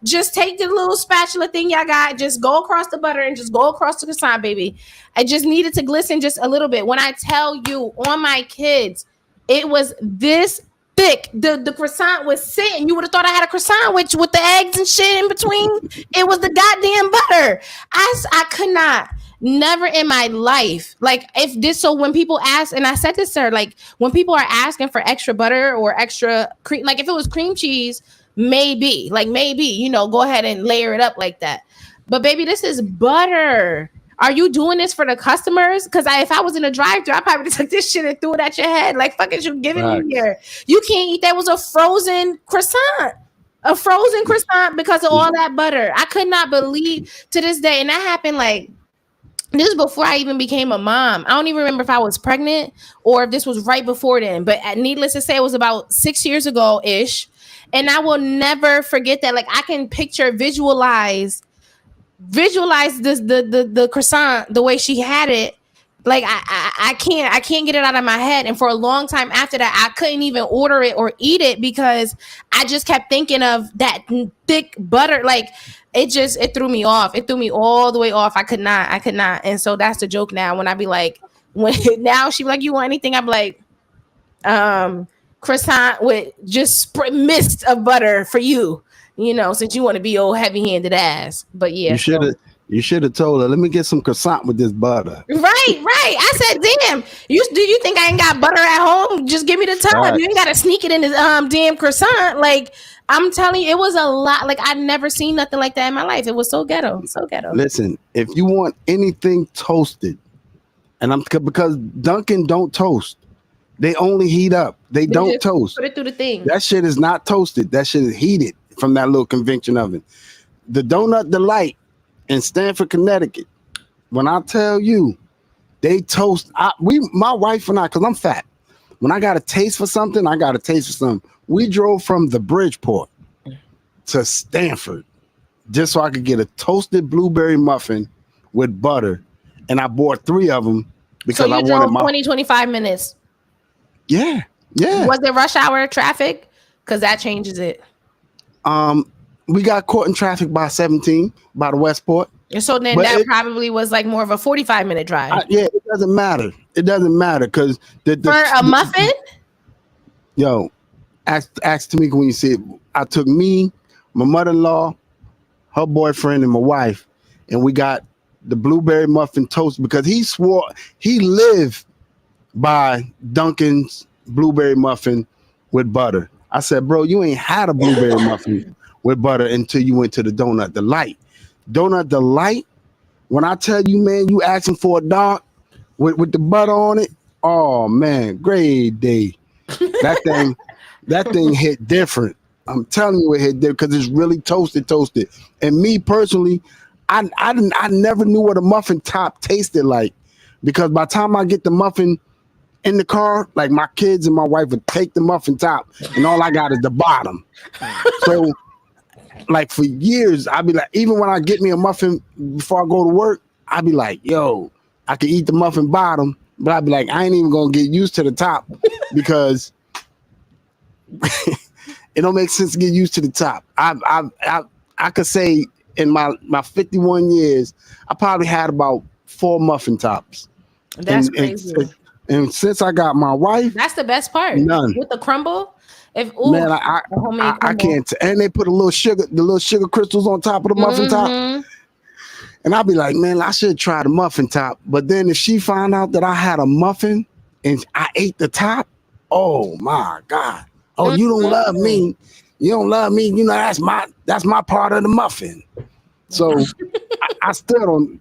just take the little spatula thing y'all got, just go across the butter and just go across the croissant, baby. I just needed to glisten just a little bit. When I tell you on my kids, it was this thick. The croissant was sitting. You would have thought I had a croissant with the eggs and shit in between. It was the goddamn butter. I could not. Never in my life. Like if this, so when people ask, and I said this to her, like when people are asking for extra butter or extra cream, like if it was cream cheese, maybe, you know, go ahead and layer it up like that. But baby, this is butter. Are you doing this for the customers? Because if I was in a drive-thru, I probably took this shit and threw it at your head. Like, fuck is you giving me here? You can't eat that. It was a frozen croissant. A frozen croissant because of all that butter. I could not believe to this day. And that happened like, this is before I even became a mom. I don't even remember if I was pregnant or if this was right before then. But needless to say, it was about 6 years ago-ish. And I will never forget that. Like, I can visualize this the croissant the way she had it. Like I can't get it out of my head. And for a long time after that, I couldn't even order it or eat it because I just kept thinking of that thick butter. Like it threw me off. It threw me all the way off. I could not. And so that's the joke now. When I be like, when now she be like, you want anything? I'm like, croissant with just mist of butter for you. You know, since you want to be old heavy-handed ass. But yeah. You should have told her, let me get some croissant with this butter. Right. I said, damn, do you think I ain't got butter at home? Just give me the tub. Right. You ain't got to sneak it in the damn croissant. Like, I'm telling you, it was a lot. Like, I'd never seen nothing like that in my life. It was so ghetto. Listen, if you want anything toasted, and because Dunkin' don't toast. They only heat up. They don't toast. Put it through the thing. That shit is not toasted. That shit is heated from that little convection oven. The Donut Delight in Stamford, Connecticut. When I tell you, they toast. My wife and I, because I'm fat. When I got a taste for something, I got a taste for something. We drove from the Bridgeport to Stamford just so I could get a toasted blueberry muffin with butter, and I bought 3 of them because I wanted my 25 minutes. Yeah. Was there rush hour traffic? Because that changes it. We got caught in traffic by 17 by the Westport. So then But that probably was like more of a 45-minute drive. yeah, it doesn't matter. It doesn't matter because For a muffin? Yo, ask Tamika when you see it. I took me, my mother-in-law, her boyfriend, and my wife, and we got the blueberry muffin toast because he swore he lived by Dunkin's blueberry muffin with butter. I said, bro, you ain't had a blueberry muffin with butter until you went to the Donut Delight. Donut Delight, when I tell you, man, you asking for a dark with the butter on it. Oh man, great day. That thing hit different. I'm telling you, it hit different because it's really toasted. And me personally, I never knew what a muffin top tasted like because by the time I get the muffin in the car, like my kids and my wife would take the muffin top, and all I got is the bottom. So, like for years, I'd be like, even when I get me a muffin before I go to work, I'd be like, yo, I could eat the muffin bottom, but I'd be like, I ain't even gonna get used to the top because it don't make sense to get used to the top. I could say in my 51 years, I probably had about 4 muffin tops. That's crazy. And since I got my wife, that's the best part. None. With the crumble. Man, I can't. And they put the little sugar crystals on top of the muffin top. And I'll be like, man, I should try the muffin top. But then if she found out that I had a muffin and I ate the top, oh my God. Oh, you don't love me. You don't love me. You know, that's my part of the muffin. So I still don't.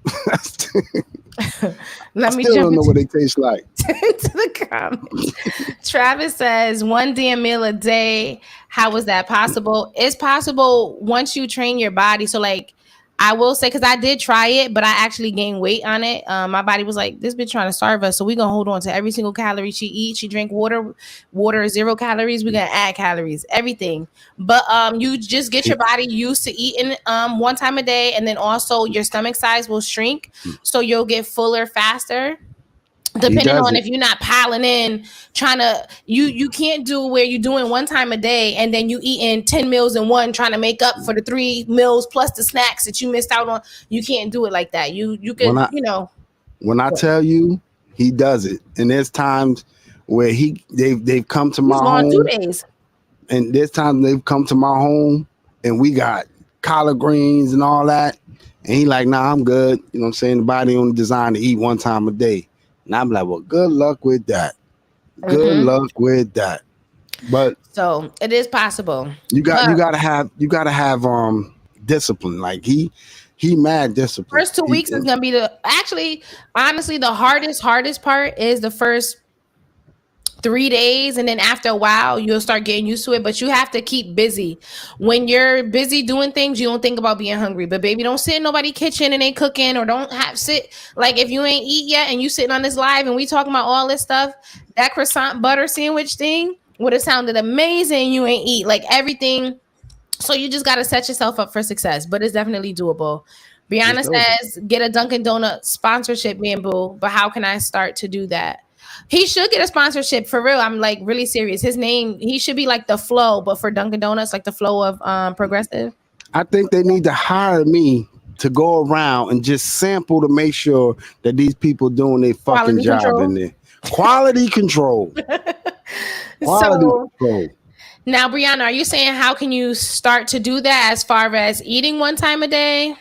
Let me still don't know what they taste like. To the comments. Travis says 1 damn meal a day. How was that possible? It's possible once you train your body. So like I will say, because I did try it, but I actually gained weight on it. My body was like, this bitch trying to starve us. So we're going to hold on to every single calorie she eats. She drink water, 0 calories. We're going to add calories, everything. But you just get your body used to eating 1 time a day. And then also your stomach size will shrink. So you'll get fuller faster. Depending on if you're not piling in, trying to, you can't do where you're doing 1 time a day and then you eating 10 meals in one, trying to make up for the 3 meals plus the snacks that you missed out on. You can't do it like that. You can, When I tell you, he does it, and there's times where they've come to my home. 2 days. And there's times they've come to my home and we got collard greens and all that, and he like, nah, I'm good. You know what I'm saying? The body only designed to eat 1 time a day. And I'm like, well, good luck with that. Good luck with that. But so it is possible. You gotta have discipline. Like he mad discipline. First 2 weeks is gonna be honestly the hardest part is the first 3 days, and then after a while you'll start getting used to it. But you have to keep busy. When you're busy doing things, you don't think about being hungry. But baby, don't sit in nobody's kitchen and they cooking, or don't sit like if you ain't eat yet and you sitting on this live and we talking about all this stuff. That croissant butter sandwich thing would have sounded amazing. You ain't eat like everything. So you just got to set yourself up for success, but it's definitely doable. Brianna says, get a Dunkin' Donut sponsorship, Bamboo. But how can I start to do that? He should get a sponsorship for real. I'm like really serious. His name, he should be like the Flow, but for Dunkin' Donuts, like the Flow of Progressive. I think they need to hire me to go around and just sample to make sure that these people doing their fucking job in there. Quality control. Quality control. Now, Brianna, are you saying how can you start to do that as far as eating 1 time a day?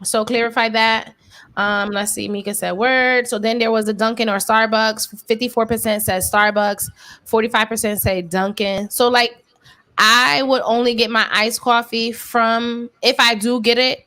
So clarify that. Let's see. Mika said word. So then there was a Dunkin' or Starbucks. 54% says Starbucks. 45% say Dunkin'. So like I would only get my iced coffee from, if I do get it,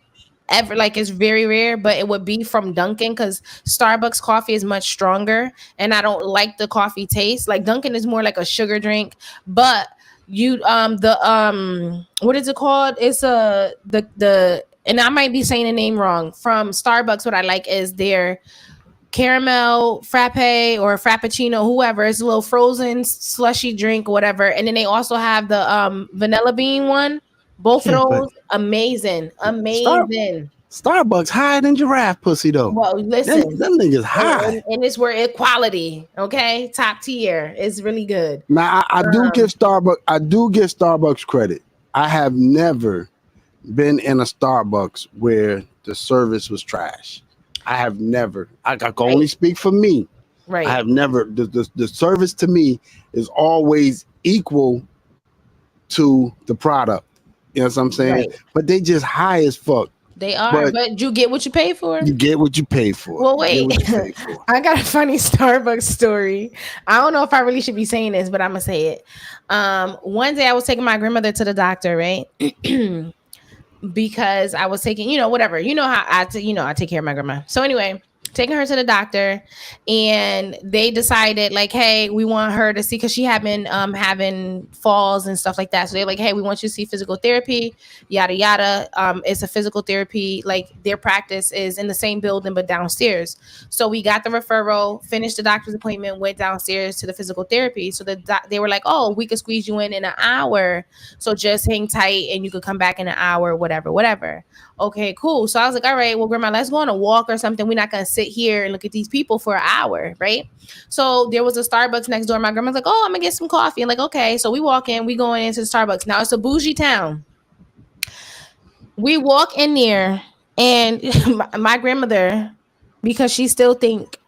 ever, like it's very rare, but it would be from Dunkin' because Starbucks coffee is much stronger and I don't like the coffee taste. Like Dunkin' is more like a sugar drink, but you what is it called? It's the and I might be saying the name wrong. From Starbucks, what I like is their caramel frappe or frappuccino, whoever. It's a little frozen slushy drink, whatever. And then they also have the vanilla bean one. Both of those, amazing. Starbucks higher than giraffe pussy though. Well, listen, them niggas high, and it's where equality, okay, top tier is really good. Now I do give Starbucks credit. I have never been in a Starbucks where the service was trash. I have never. I can only speak for me. I Right. have never. The service to me is always equal to the product. You know what I'm saying? Right. But they just high as fuck. They are, But but you get what you pay for. you get what you pay for. Well, You get wait. what you pay for. I got a funny Starbucks story. I don't know if I really should be saying this, but I'm gonna say it. One day I was taking my grandmother to the doctor, right? Because I was taking, whatever. You know how I take care of my grandma. So anyway, taking her to the doctor, and they decided like, hey, we want her to see, because she had been having falls and stuff like that. So they're like, hey, we want you to see physical therapy, yada yada. It's a physical therapy, like their practice is in the same building but downstairs. So we got the referral, finished the doctor's appointment, went downstairs to the physical therapy. So they were like, oh, we could squeeze you in an hour, so just hang tight and you could come back in an hour, whatever. Okay, cool. So I was like, all right, well, grandma, let's go on a walk or something. We're not going to sit here and look at these people for an hour, right? So there was a Starbucks next door. My grandma's like, oh, I'm going to get some coffee. And like, okay. So we walk in, we going into the Starbucks. Now it's a bougie town. We walk in there, and my grandmother, because she still think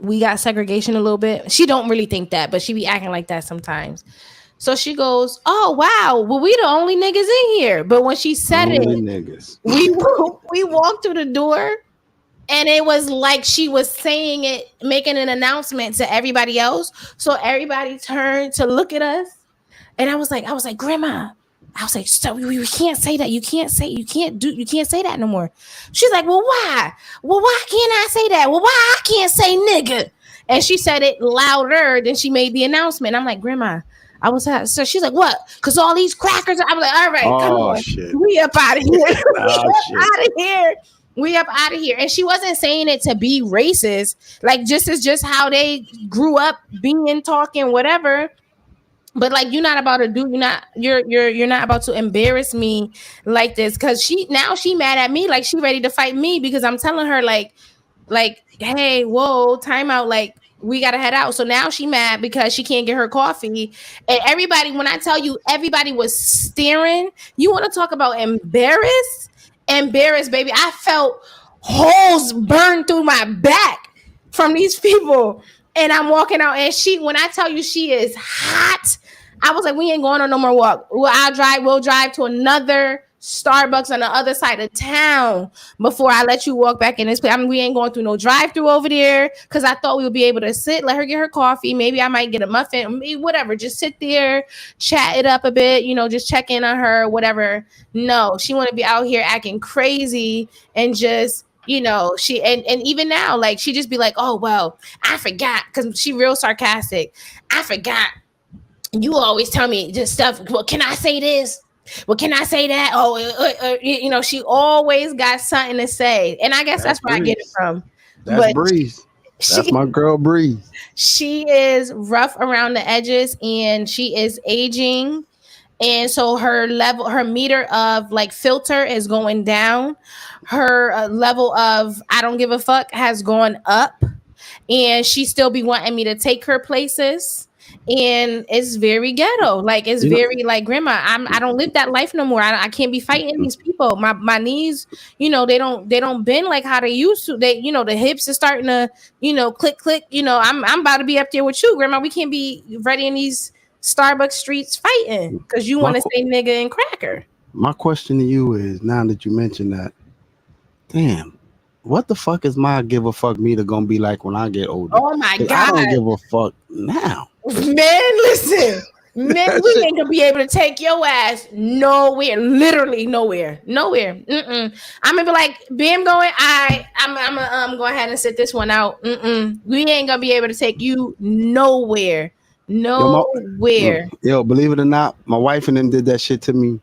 we got segregation a little bit. She don't really think that, but she be acting like that sometimes. So she goes, "Oh wow, well we the only niggas in here." But when she said Only it, niggas. we walked through the door, and it was like she was saying it, making an announcement to everybody else. So everybody turned to look at us, and I was like, Grandma. I was like, so we can't say that. You can't say that no more. She's like, well, why? Well, why can't I say that? Well, why I can't say nigga? And she said it louder than she made the announcement. I'm like, Grandma, so she's like, what? Because all these crackers. I'm like, all right, come on. Shit. We up out of here. Oh, We up out of here. And she wasn't saying it to be racist. Like, just is just how they grew up being, talking, whatever. But like, you're not about to do, you're not about to embarrass me like this. Cause she mad at me, like she ready to fight me because I'm telling her like, hey, whoa, time out, like we gotta head out. So now she mad because she can't get her coffee. And everybody, when I tell you, everybody was staring. You want to talk about embarrassed, baby. I felt holes burned through my back from these people. And I'm walking out, and when I tell you she is hot, I was like, we ain't going on no more walk. We'll drive to another Starbucks on the other side of town before I let you walk back in this place. I mean, we ain't going through no drive-through over there, because I thought we would be able to sit, let her get her coffee. Maybe I might get a muffin, whatever. Just sit there, chat it up a bit, just check in on her, whatever. No, she want to be out here acting crazy and just, she and even now, like she just be like, oh well, I forgot, because she real sarcastic. I forgot. You always tell me just stuff. Well, can I say this? Well, can I say that? Oh, she always got something to say, and I guess that's where I get it from. That's Breeze. That's my girl Breeze. She is rough around the edges, and she is aging. And so her meter of like filter is going down. Her level of I don't give a fuck has gone up, and she still be wanting me to take her places. And it's very ghetto. Like it's very like, Grandma, I don't live that life no more. I can't be fighting these people. My knees, they don't bend like how they used to. They, the hips are starting to, click. I'm about to be up there with you, Grandma. We can't be ready in these Starbucks streets fighting because you want to say nigga and cracker. My question to you is, now that you mentioned that, damn, what the fuck is my give a fuck meter gonna be like when I get older? Oh my God, I don't give a fuck now. Man, listen. Man, we ain't gonna be able to take your ass nowhere, literally nowhere. I'm gonna be like, Bam going, I'm go ahead and sit this one out. We ain't gonna be able to take you nowhere. Nowhere. Yo, believe it or not, my wife and them did that shit to me.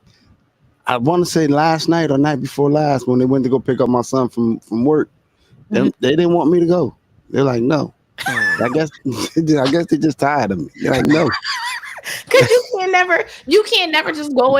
I want to say last night or night before last, when they went to go pick up my son from work. They didn't want me to go. They're like, no. I guess they just tired of me. They're like, no. Cause you can't never just go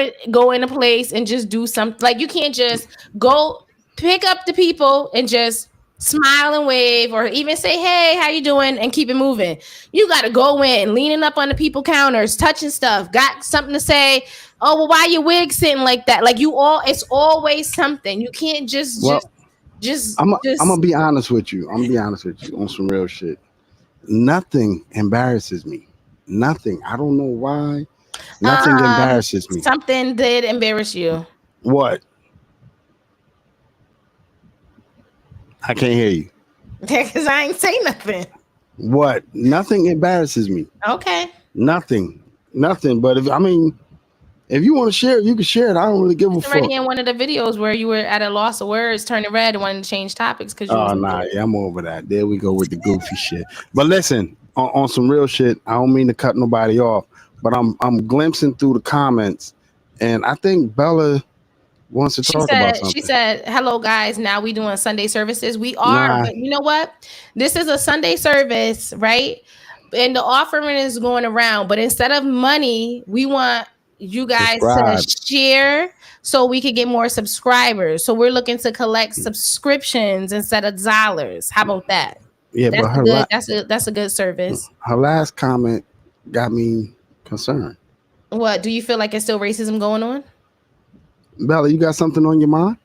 in a place and just do something. Like you can't just go pick up the people and just smile and wave, or even say, hey, how you doing, and keep it moving. You got to go in, leaning up on the people counters, touching stuff, got something to say. Oh, well, why your wig sitting like that? Like it's always something. You can't just Well, just I'm gonna be honest with you. I'm gonna be honest with you on some real shit. Nothing embarrasses me. Nothing. I don't know why. Nothing embarrasses me. Something did embarrass you. What? I can't hear you. Because I ain't say nothing. What? Nothing embarrasses me. Okay. Nothing. Nothing. But if you want to share it, you can share it. I don't really give a fuck. Already in one of the videos where you were at a loss of words, turning red, and wanted to change topics because you. Oh nah, yeah, I'm over that. There we go with the goofy shit. But listen, on some real shit, I don't mean to cut nobody off, but I'm glimpsing through the comments, and I think Bella wants to talk about something. She said, hello guys, now we doing Sunday services. We are, but you know what? This is a Sunday service, right? And the offering is going around, but instead of money, we want you guys to share so we could get more subscribers. So we're looking to collect subscriptions instead of dollars. How about that? Yeah, that's but that's a good service. Her last comment got me concerned. What, do you feel like it's still racism going on? Bella, you got something on your mind?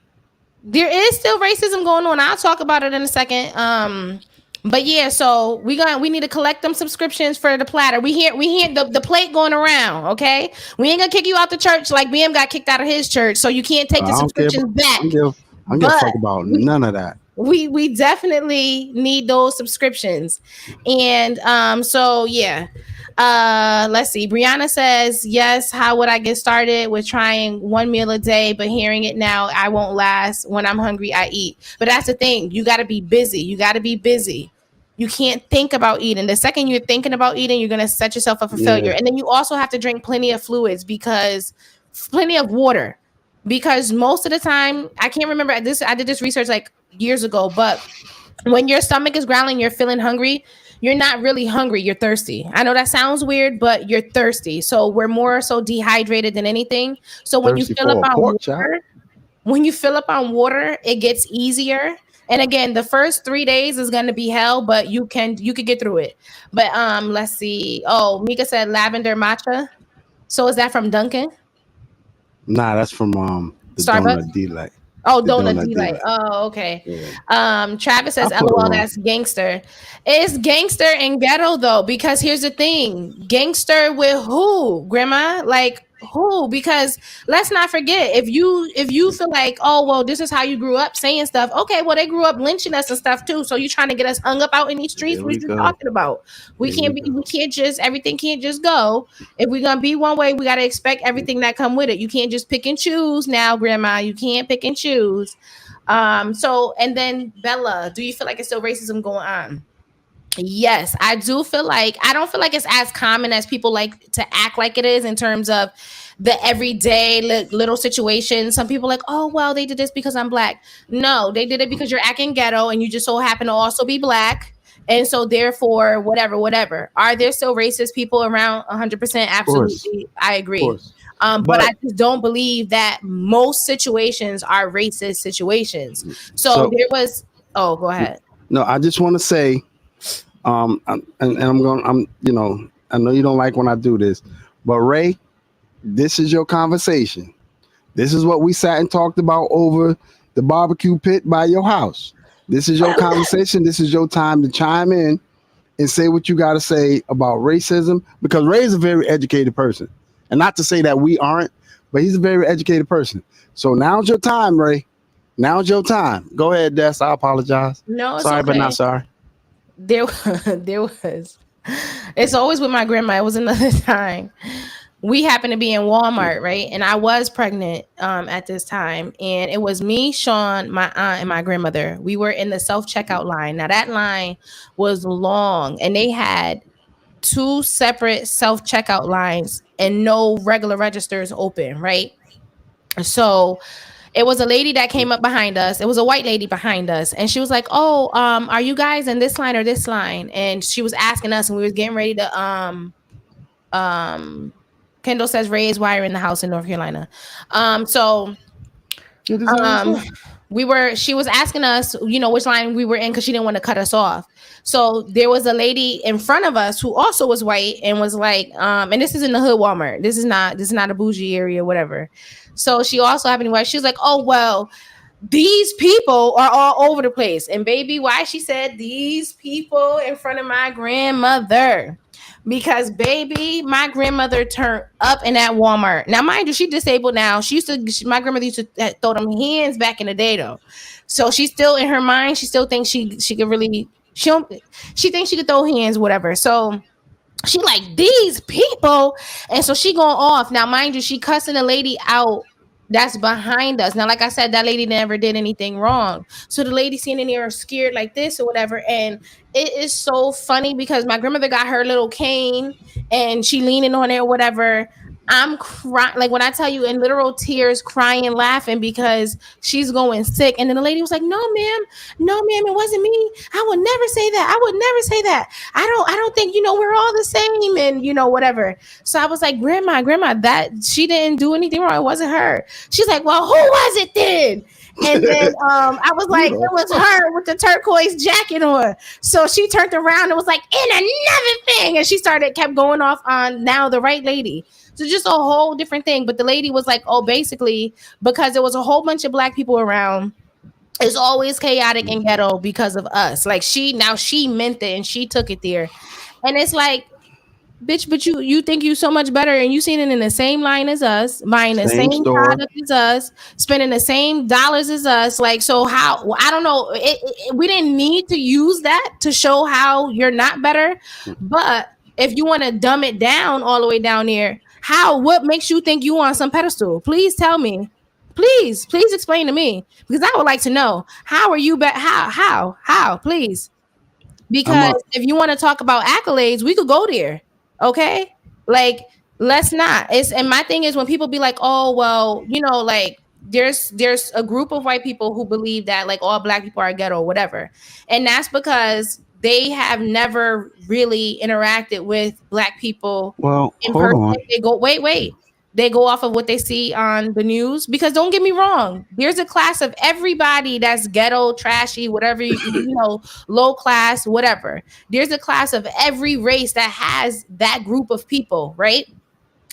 There is still racism going on. I'll talk about it in a second. But yeah, so we need to collect them subscriptions for the platter. We hear the plate going around. Okay, we ain't gonna kick you out the church like BM got kicked out of his church, so you can't take the subscriptions back. I don't give a fuck about none of that. We definitely need those subscriptions, and so yeah. Let's see. Brianna says, yes, how would I get started with trying one meal a day, but hearing it now, I won't last. When I'm hungry, I eat. But that's the thing. You got to be busy. You can't think about eating. The second you're thinking about eating, you're going to set yourself up for failure. And then you also have to drink plenty of fluids, plenty of water, because most of the time, I can't remember this. I did this research like years ago, but when your stomach is growling, you're feeling hungry, you're not really hungry, you're thirsty. I know that sounds weird, but you're thirsty. So we're more so dehydrated than anything. So when you fill up on water, it gets easier. And again, the first 3 days is going to be hell, but you could get through it. But let's see. Oh, Mika said lavender matcha. So is that from Dunkin'? Nah, that's from the Starbucks? Donut Delight. Oh, Donut Delight. Oh, okay. Yeah. Travis says, LOL, that's gangster. It's gangster and ghetto though, because here's the thing. Gangster with who, Grandma? Like who? Because let's not forget, if you feel like, oh, well, this is how you grew up saying stuff. Okay, well, they grew up lynching us and stuff too. So you trying to get us hung up out in these streets? What you talking about? Everything can't just go. If we're gonna be one way, we gotta expect everything that come with it. You can't just pick and choose now, Grandma. You can't pick and choose. So, and then Bella, do you feel like it's still racism going on? Yes, I do feel like, I don't feel like it's as common as people like to act like it is in terms of the everyday little situations. Some people like, oh, well, they did this because I'm black. No, they did it because you're acting ghetto and you just so happen to also be black. And so therefore, whatever. Are there still racist people around? 100%? Absolutely. I agree. But I just don't believe that most situations are racist situations. So there was, go ahead. No, I just want to say, I know you don't like when I do this, but Ray, this is your conversation. This is what we sat and talked about over the barbecue pit by your house. This is your conversation. This is your time to chime in and say what you got to say about racism, because Ray is a very educated person. And not to say that we aren't, but he's a very educated person. So now's your time, Ray. Now's your time. Go ahead, Des. I apologize. No, sorry, okay. But not sorry. There was. It's always with my grandma. It was another time. We happened to be in Walmart, right? And I was pregnant at this time. And it was me, Sean, my aunt, and my grandmother. We were in the self-checkout line. Now, that line was long. And they had 2 separate self-checkout lines and no regular registers open, right? So it was a lady that came up behind us. It was a white lady behind us. And she was like, oh, are you guys in this line or this line? And she was asking us, and we was getting ready to, Kendall says Ray is wire in the house in North Carolina. she was asking us, which line we were in because she didn't want to cut us off. So there was a lady in front of us who also was white and was like, and this is in the hood Walmart. This is not a bougie area, whatever. So she also happened to be white. She was like, oh well, these people are all over the place. And baby, why she said these people in front of my grandmother? Because baby, my grandmother turned up in that Walmart. Now, mind you, she disabled now. My grandmother used to throw them hands back in the day though. So she's still in her mind. She still thinks she could really she thinks she could throw hands, whatever. So she like these people, and so she going off. Now, mind you, she cussing a lady out that's behind us. Now, like I said, that lady never did anything wrong. So the lady sitting in there scared like this or whatever. And it is so funny because my grandmother got her little cane and she leaning on it or whatever. I'm crying, like when I tell you, in literal tears, crying, laughing because she's going sick. And then the lady was like, no, ma'am, it wasn't me. I would never say that. I would never say that. I don't think, we're all the same and, whatever. So I was like, grandma, that she didn't do anything wrong. It wasn't her. She's like, well, who was it then? And then I was like, it was her with the turquoise jacket on. So she turned around and was like, and another thing. And she kept going off on now the right lady. So just a whole different thing. But the lady was like, oh, basically, because there was a whole bunch of black people around, it's always chaotic and ghetto because of us. Like she meant it and she took it there. And it's like, bitch, but you think you so much better and you seen it in the same line as us, buying the same product as us, spending the same dollars as us. Like, so how, I don't know. We didn't need to use that to show how you're not better. But if you want to dumb it down all the way down there, what makes you think you on some pedestal? Please tell me. Please explain to me, because I would like to know, how are you how, please? Because if you want to talk about accolades, we could go there. Okay? Like, let's not. And my thing is, when people be like, oh, well, like there's a group of white people who believe that like all black people are ghetto or whatever. And that's because they have never really interacted with black people in person. They go, wait. They go off of what they see on the news. Because don't get me wrong, there's a class of everybody that's ghetto, trashy, whatever, low class, whatever. There's a class of every race that has that group of people, right?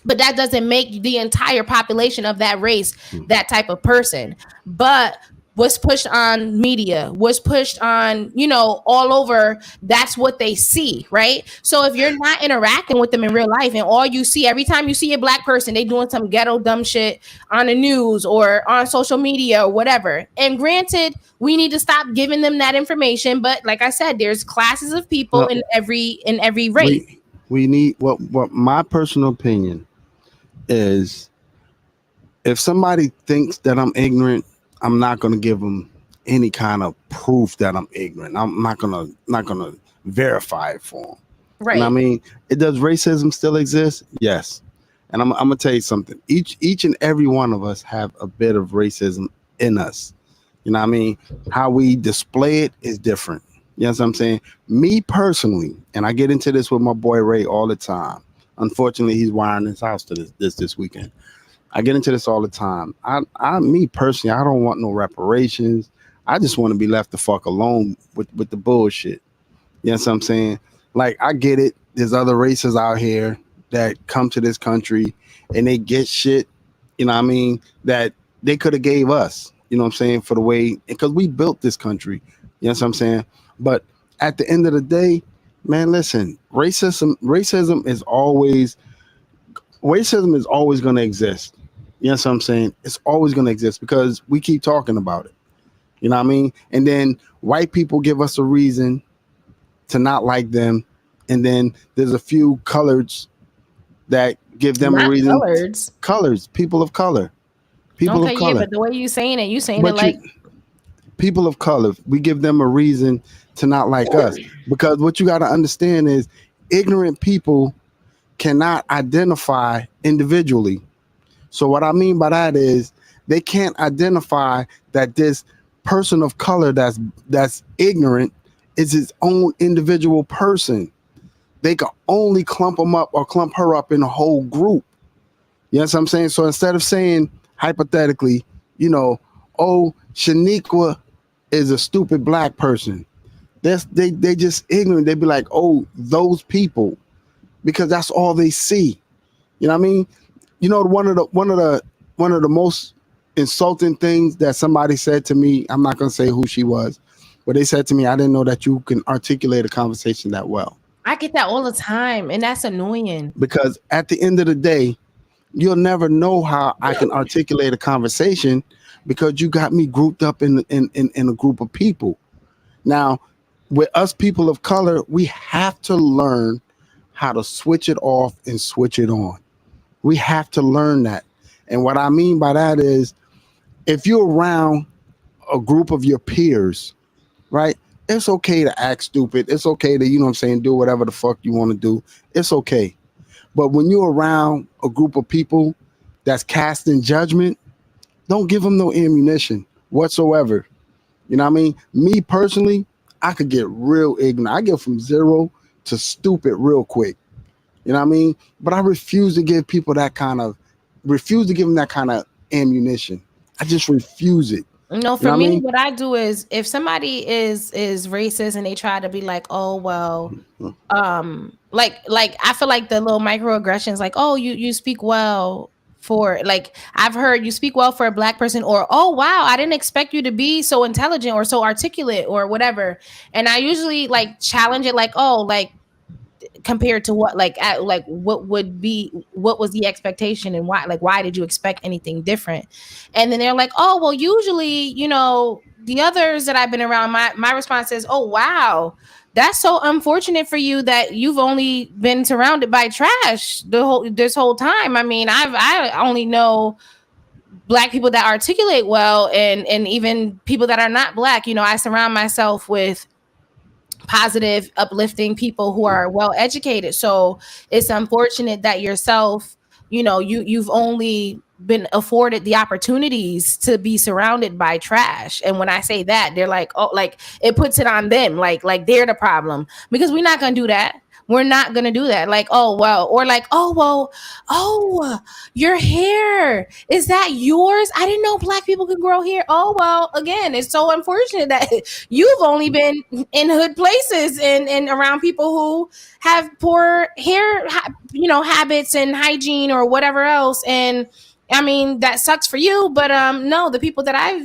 But that doesn't make the entire population of that race that type of person. But what's pushed on media, what's pushed on, all over, that's what they see, right? So if you're not interacting with them in real life and all you see, every time you see a black person, they doing some ghetto dumb shit on the news or on social media or whatever. And granted, we need to stop giving them that information. But like I said, there's classes of people in every race. We need, what my personal opinion is, if somebody thinks that I'm ignorant, I'm not going to give them any kind of proof that I'm ignorant. I'm not going to verify it for them. Right. You know what I mean? Does racism still exist? Yes. And I'm going to tell you something. Each and every one of us have a bit of racism in us. You know what I mean? How we display it is different. You know what I'm saying? Me personally, and I get into this with my boy Ray all the time. Unfortunately, he's wiring his house to this weekend. I get into this all the time. Me personally, I don't want no reparations. I just want to be left the fuck alone with the bullshit. You know what I'm saying? Like, I get it. There's other races out here that come to this country and they get shit, you know what I mean, that they could have gave us, you know what I'm saying, for the way, because we built this country. You know what I'm saying? But at the end of the day, man, listen, racism is always going to exist. You know what I'm saying? It's always going to exist because we keep talking about it. You know what I mean? And then white people give us a reason to not like them. And then there's a few coloreds that give them a reason. Colors, people of color. People of color. Yeah, but the way you saying it like people of color, we give them a reason to not like us. Because what you got to understand is ignorant people cannot identify individually. So what I mean by that is they can't identify that this person of color that's ignorant is his own individual person. They can only clump him up or clump her up in a whole group. You know what I'm saying? So instead of saying hypothetically, oh, Shaniqua is a stupid black person. They just ignorant. They be like, oh, those people, because that's all they see. You know what I mean? You know, one of the most insulting things that somebody said to me. I'm not gonna say who she was, but they said to me, I didn't know that you can articulate a conversation that well. I get that all the time, and that's annoying. Because at the end of the day, you'll never know how I can articulate a conversation because you got me grouped up in a group of people. Now, with us people of color, we have to learn how to switch it off and switch it on. We have to learn that. And what I mean by that is if you're around a group of your peers, right? It's okay to act stupid. It's okay to, you know what I'm saying, do whatever the fuck you want to do. It's okay. But when you're around a group of people that's casting judgment, don't give them no ammunition whatsoever. You know what I mean? Me personally, I could get real ignorant. I get from zero to stupid real quick. You know what I mean? But I refuse to give people that kind of refuse to give them that kind of ammunition. I just refuse it. No, You know for what I me, mean? what I do is if somebody is racist and they try to be like, oh well, like I feel like the little microaggressions, like, oh, you speak well for, like, I've heard you speak well for a black person, or oh wow, I didn't expect you to be so intelligent or so articulate or whatever. And I usually like challenge it, like, oh, like compared to what, like at, like what would be, what was the expectation, and why, like why did you expect anything different? And then they're like, oh well, usually, the others that I've been around, my response is, oh wow, that's so unfortunate for you that you've only been surrounded by trash this whole time. I mean, I only know black people that articulate well, and even people that are not black. I surround myself with positive, uplifting people who are well educated. So it's unfortunate that yourself, you've only been afforded the opportunities to be surrounded by trash. And when I say that, they're like, oh, like it puts it on them, like they're the problem, because we're not gonna do that. We're not gonna do that. Like, oh well, or like, oh well, oh, your hair, is that yours? I didn't know black people could grow hair. Oh well, again, it's so unfortunate that you've only been in hood places and around people who have poor hair, habits and hygiene or whatever else. And I mean, that sucks for you, but no, the people that I've,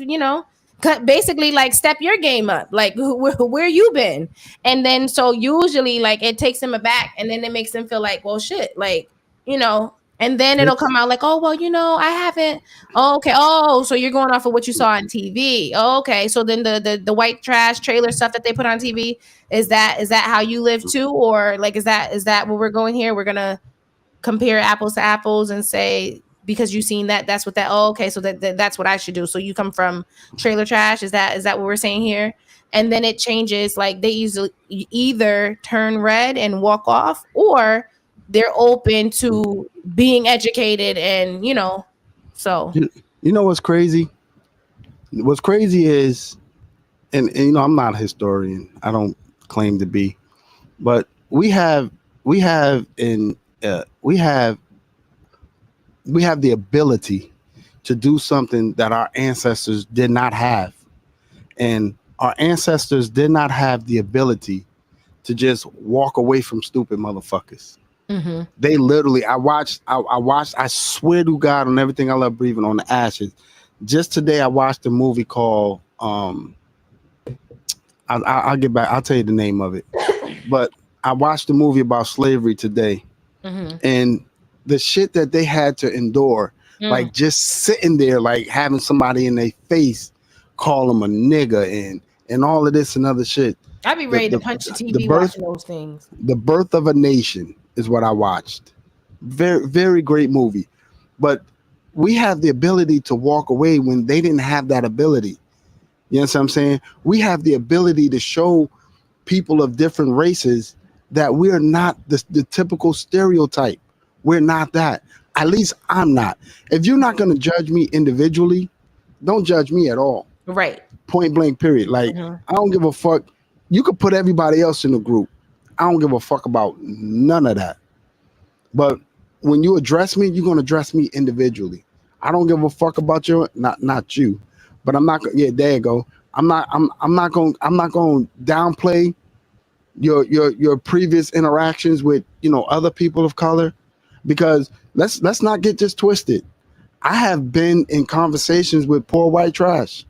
basically like step your game up, like where you been. And then so usually like it takes them aback, and then it makes them feel like, well shit, like, and then it'll come out like, oh well, I haven't. Oh, okay. Oh, so you're going off of what you saw on TV. Oh, okay. So then the white trash trailer stuff that they put on TV, is that how you live too? Or like, is that what we're going here? We're gonna compare apples to apples and say, because you've seen that's what that, oh okay, so that's what I should do. So you come from trailer trash. Is that what we're saying here? And then it changes, like they easily either turn red and walk off, or they're open to being educated, and so You know what's crazy? What's crazy is, and I'm not a historian. I don't claim to be, but we have the ability to do something that our ancestors did not have, and our ancestors did not have the ability to just walk away from stupid motherfuckers. mhm. They literally, I watched, I swear to God on everything I love breathing, on the ashes. Just today, I watched a movie called, I'll get back, I'll tell you the name of it. But I watched a movie about slavery today, Mhm. and the shit that they had to endure, Mm. like just sitting there, like having somebody in their face call them a nigga, and all of this and other shit. I'd be The ready to the punch the the TV birth watching those things. the birth of a nation is what I watched. Very very great movie, but we have the ability to walk away when they didn't have that ability. You know what I'm saying? We have the ability to show people of different races that we're not the typical stereotype. We're not that. At least I'm not. If you're not going to judge me individually, don't judge me at all. Right. Point blank, period. Like, Mhm. I don't give a fuck. You could put everybody else in the group. I don't give a fuck about none of that. But when you address me, you're going to address me individually. I don't give a fuck about your, not you, but I'm not. Yeah, there you go. I'm not going to downplay your previous interactions with other people of color, because let's not get this twisted. I have been in conversations with poor white trash.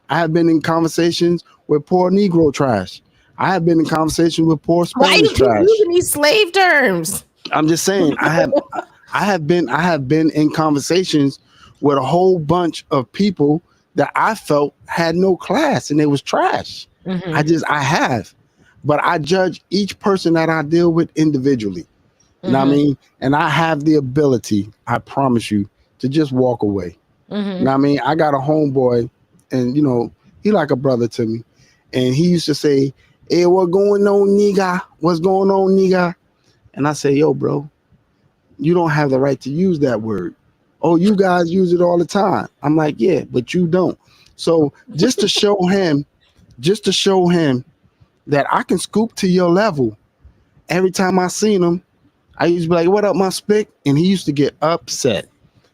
I have been in conversations with poor Negro trash. I have been in conversations with poor Why Spanish you keep trash. using these slave terms? I'm just saying, I have been in conversations with a whole bunch of people that I felt had no class and they was trash. Mm-hmm. I have, but I judge each person that I deal with individually. You know what I Mm-hmm. mean? And I have the ability, I promise you, to just walk away. You know Mm-hmm. what I mean? I got a homeboy, and he like a brother to me, and he used to say, "Hey, what going on, nigga? What's going on, nigga?" And I say, "Yo, bro, you don't have the right to use that word. Oh, you guys use it all the time." I'm like, "Yeah, but you don't." So just to show him that I can scoop to your level. Every time I seen him, I used to be like, "What up, my spick?" And he used to get upset.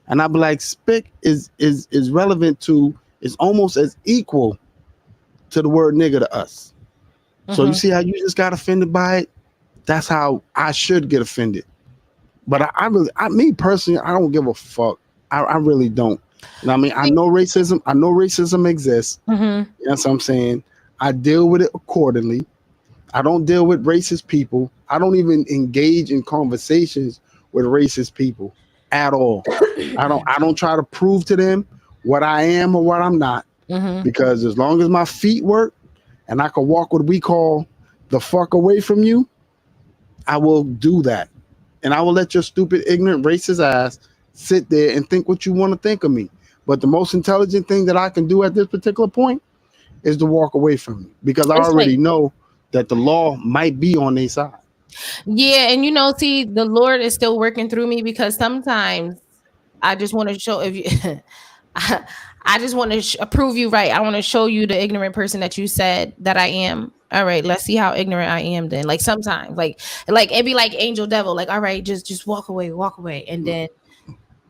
And I'd be like, "Spick is relevant to, is almost as equal to the word nigga to us." So you Mm-hmm. see how you just got offended by it? That's how I should get offended. But I really, me personally, I don't give a fuck. I really don't. You know what I mean? I See, know racism. I know racism exists. mm-hmm. That's what I'm saying. I deal with it accordingly. I don't deal with racist people. I don't even engage in conversations with racist people at all. I don't try to prove to them what I am or what I'm not, Mm-hmm. because as long as my feet work and I can walk what we call the fuck away from you, I will do that. And I will let your stupid, ignorant, racist ass sit there and think what you want to think of me. But the most intelligent thing that I can do at this particular point is to walk away from you, because I It's already like, know that the law might be on their side. yeah, and see, the Lord is still working through me because sometimes I just want to show if you I just want to prove you right. I want to show you the ignorant person that you said that I am. All right, let's see how ignorant I am then. Like sometimes, like it'd be like angel devil, like, all right, just walk away. And then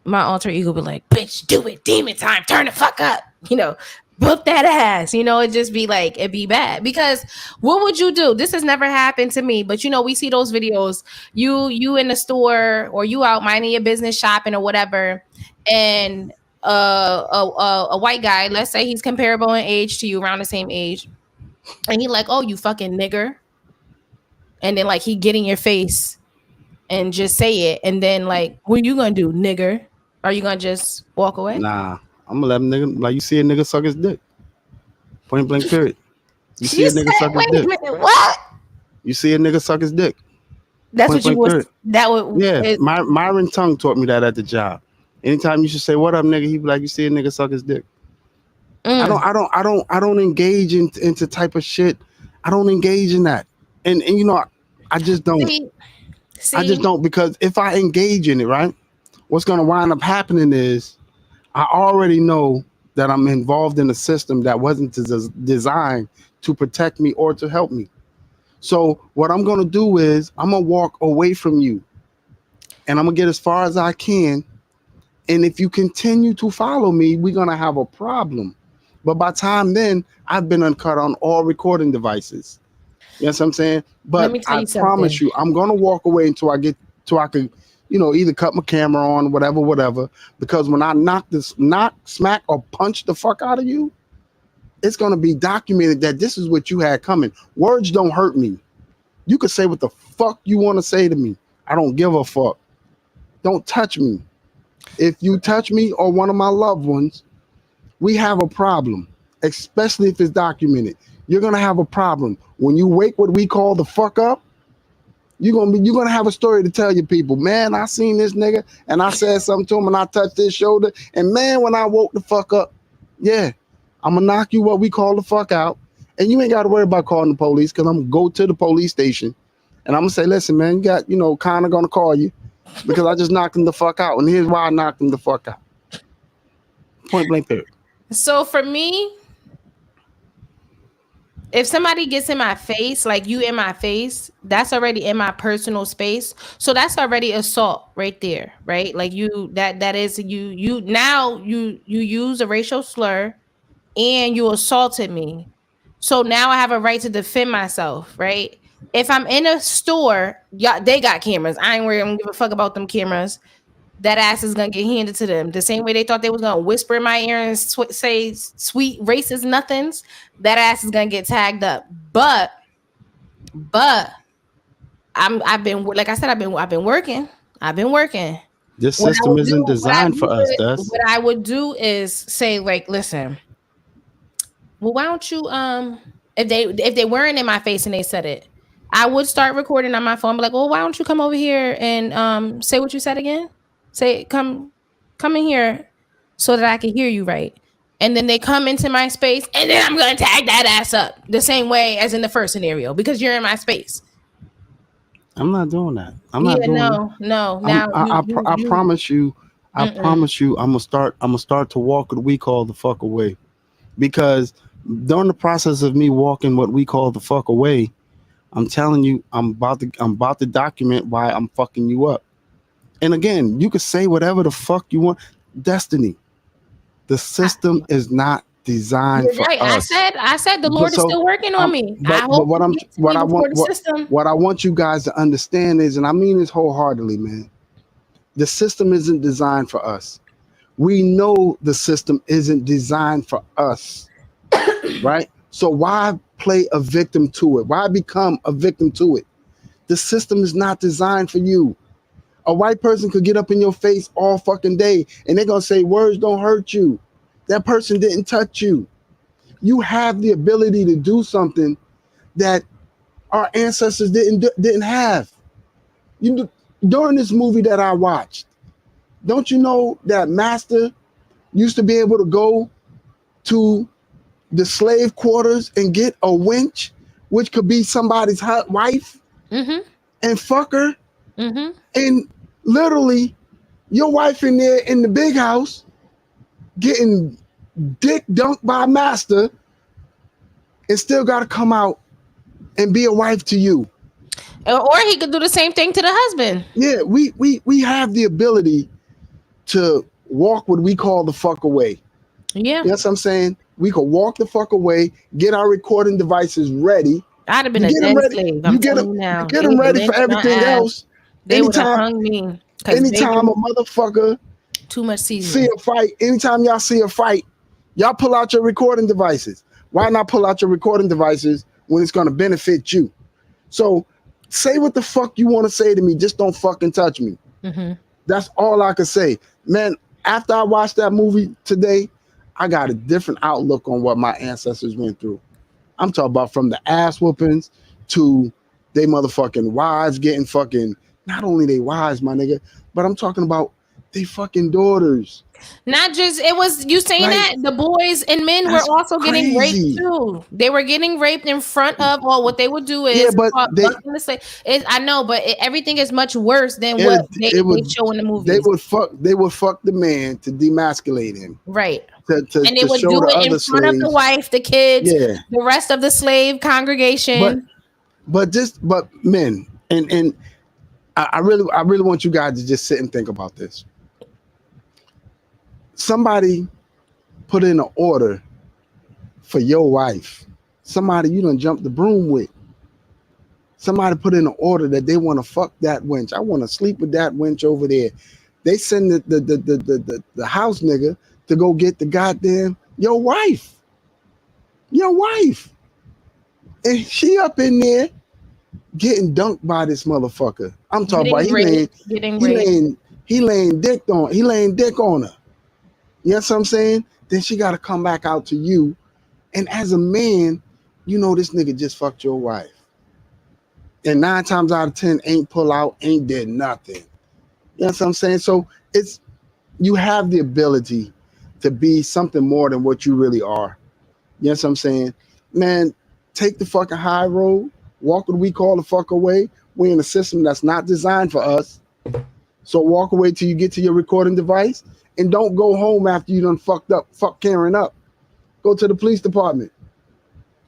my alter ego be like, bitch, do it, demon time, turn the fuck up, whoop that ass. It just be like, it'd be bad. Because what would you do? This has never happened to me, but we see those videos, you in the store or you out minding your business shopping or whatever, and a white guy, let's say he's comparable in age to you, around the same age, and he like, oh, you fucking nigger, and then like he get in your face and just say it, and then like, what you gonna do, nigger? Are you gonna just walk away? Nah, I'm gonna let him nigga, like, you see a nigga suck his dick. Point blank period. You see She a said, nigga suck his wait a dick. minute, what? You see a nigga suck his dick. That's Point what you blank was, period. that would, Yeah, it, Myron Tongue taught me that at the job. Anytime you should say "What up, nigga," he be like, "You see a nigga suck his dick." mm. I don't engage into type of shit. I don't engage in that. And I just don't. See, I just see, don't, because if I engage in it, right, what's gonna wind up happening is I already know that I'm involved in a system that wasn't designed to protect me or to help me. So what I'm gonna do is I'm gonna walk away from you, and I'm gonna get as far as I can. And if you continue to follow me, we're gonna have a problem. But by the time then, I've been uncut on all recording devices. You know what I'm saying? let But me tell I you promise something. you, I'm gonna walk away until I could, either cut my camera on, whatever. Because when I smack, or punch the fuck out of you, it's gonna be documented that this is what you had coming. Words don't hurt me. You can say what the fuck you want to say to me. I don't give a fuck. Don't touch me. If you touch me or one of my loved ones, we have a problem, especially if it's documented. You're gonna have a problem when you wake what we call the fuck up. You're gonna have a story to tell your people. Man, I seen this nigga and I said something to him and I touched his shoulder. And man, when I woke the fuck up, yeah, I'm gonna knock you what we call the fuck out. And you ain't gotta worry about calling the police, because I'm gonna go to the police station and I'm gonna say, listen, man, you got, Connor gonna call you because I just knocked him the fuck out. And here's why I knocked him the fuck out. Point blank period. So for me, if somebody gets in my face, like you in my face, that's already in my personal space. So that's already assault right there, right? Like that is you now you use a racial slur and you assaulted me. So now I have a right to defend myself, right? If I'm in a store, yeah, they got cameras. I ain't worried. I don't give a fuck about them cameras. That ass is gonna get handed to them. The same way they thought they was gonna whisper in my ear and say sweet racist nothings. That ass is gonna get tagged up. But I've been like I said, I've been working. This What I system would isn't do, designed for us, Dust. what I would do is say like, listen, well, why don't you if they weren't in my face and they said it, I would start recording on my phone, be like, well, why don't you come over here and say what you said again? Say come in here so that I can hear you right. And then they come into my space and then I'm gonna tag that ass up the same way as in the first scenario because you're in my space. I'm not doing that. I'm not doing that. No. Now I promise you. I promise you. I'm gonna start to walk what we call the fuck away, because during the process of me walking what we call the fuck away, I'm telling you, I'm about to document why I'm fucking you up. And again, you can say whatever the fuck you want. Destiny, the system is not designed for us. I said the Lord is still working on me. But what I want you guys to understand is, and I mean this wholeheartedly, man, the system isn't designed for us. We know the system isn't designed for us, right? So why play a victim to it? Why become a victim to it? The system is not designed for you. A white person could get up in your face all fucking day and they're gonna say words don't hurt you. That person didn't touch you. You have the ability to do something that our ancestors didn't have. During this movie that I watched, don't you know that Master used to be able to go to the slave quarters and get a wench, which could be somebody's wife, and fuck her, and literally your wife in there in the big house getting dick dunked by Master and still got to come out and be a wife to you. Or he could do the same thing to the husband. Yeah, we have the ability to walk what we call the fuck away. Yeah. Yes, I'm saying we could walk the fuck away, get our recording devices ready. I'd have been a dead slave. You get them ready for everything else. They would have hung me. Anytime a motherfucker too much seasoning. See a fight, anytime y'all see a fight, y'all pull out your recording devices. Why not pull out your recording devices when it's going to benefit you? So say what the fuck you want to say to me. Just don't fucking touch me. That's all I can say. Man, after I watched that movie today, I got a different outlook on what my ancestors went through. I'm talking about from the ass whoopings to they motherfucking wives getting fucking, not only they wives, my nigga, but I'm talking about they fucking daughters. Not just, it was you saying like, that the boys and men were also getting raped too. They were getting raped in front of, well, what they would do is, I know, but everything is much worse than what they show in the movies. They would fuck the man to demasculate him. Right. And they would do it in front of the wife, the kids, the rest of the slave congregation. But men, and I really want you guys to just sit and think about this. Somebody put in an order for your wife. Somebody you done jumped the broom with. Somebody put in an order that they want to fuck that wench. I want to sleep with that wench over there. They send the house nigga to go get the goddamn your wife. And she up in there getting dunked by this motherfucker. I'm talking about he laying dick on her. You know what I'm saying? Then she got to come back out to you. And as a man, you know this nigga just fucked your wife. And 9 times out of 10 ain't pull out, ain't did nothing. You know what I'm saying? So you have the ability to be something more than what you really are. You know what I'm saying? Man, take the fucking high road, walk what we call the fuck away. We're in a system that's not designed for us. So walk away till you get to your recording device. And don't go home after you done fuck Karen up. Go to the police department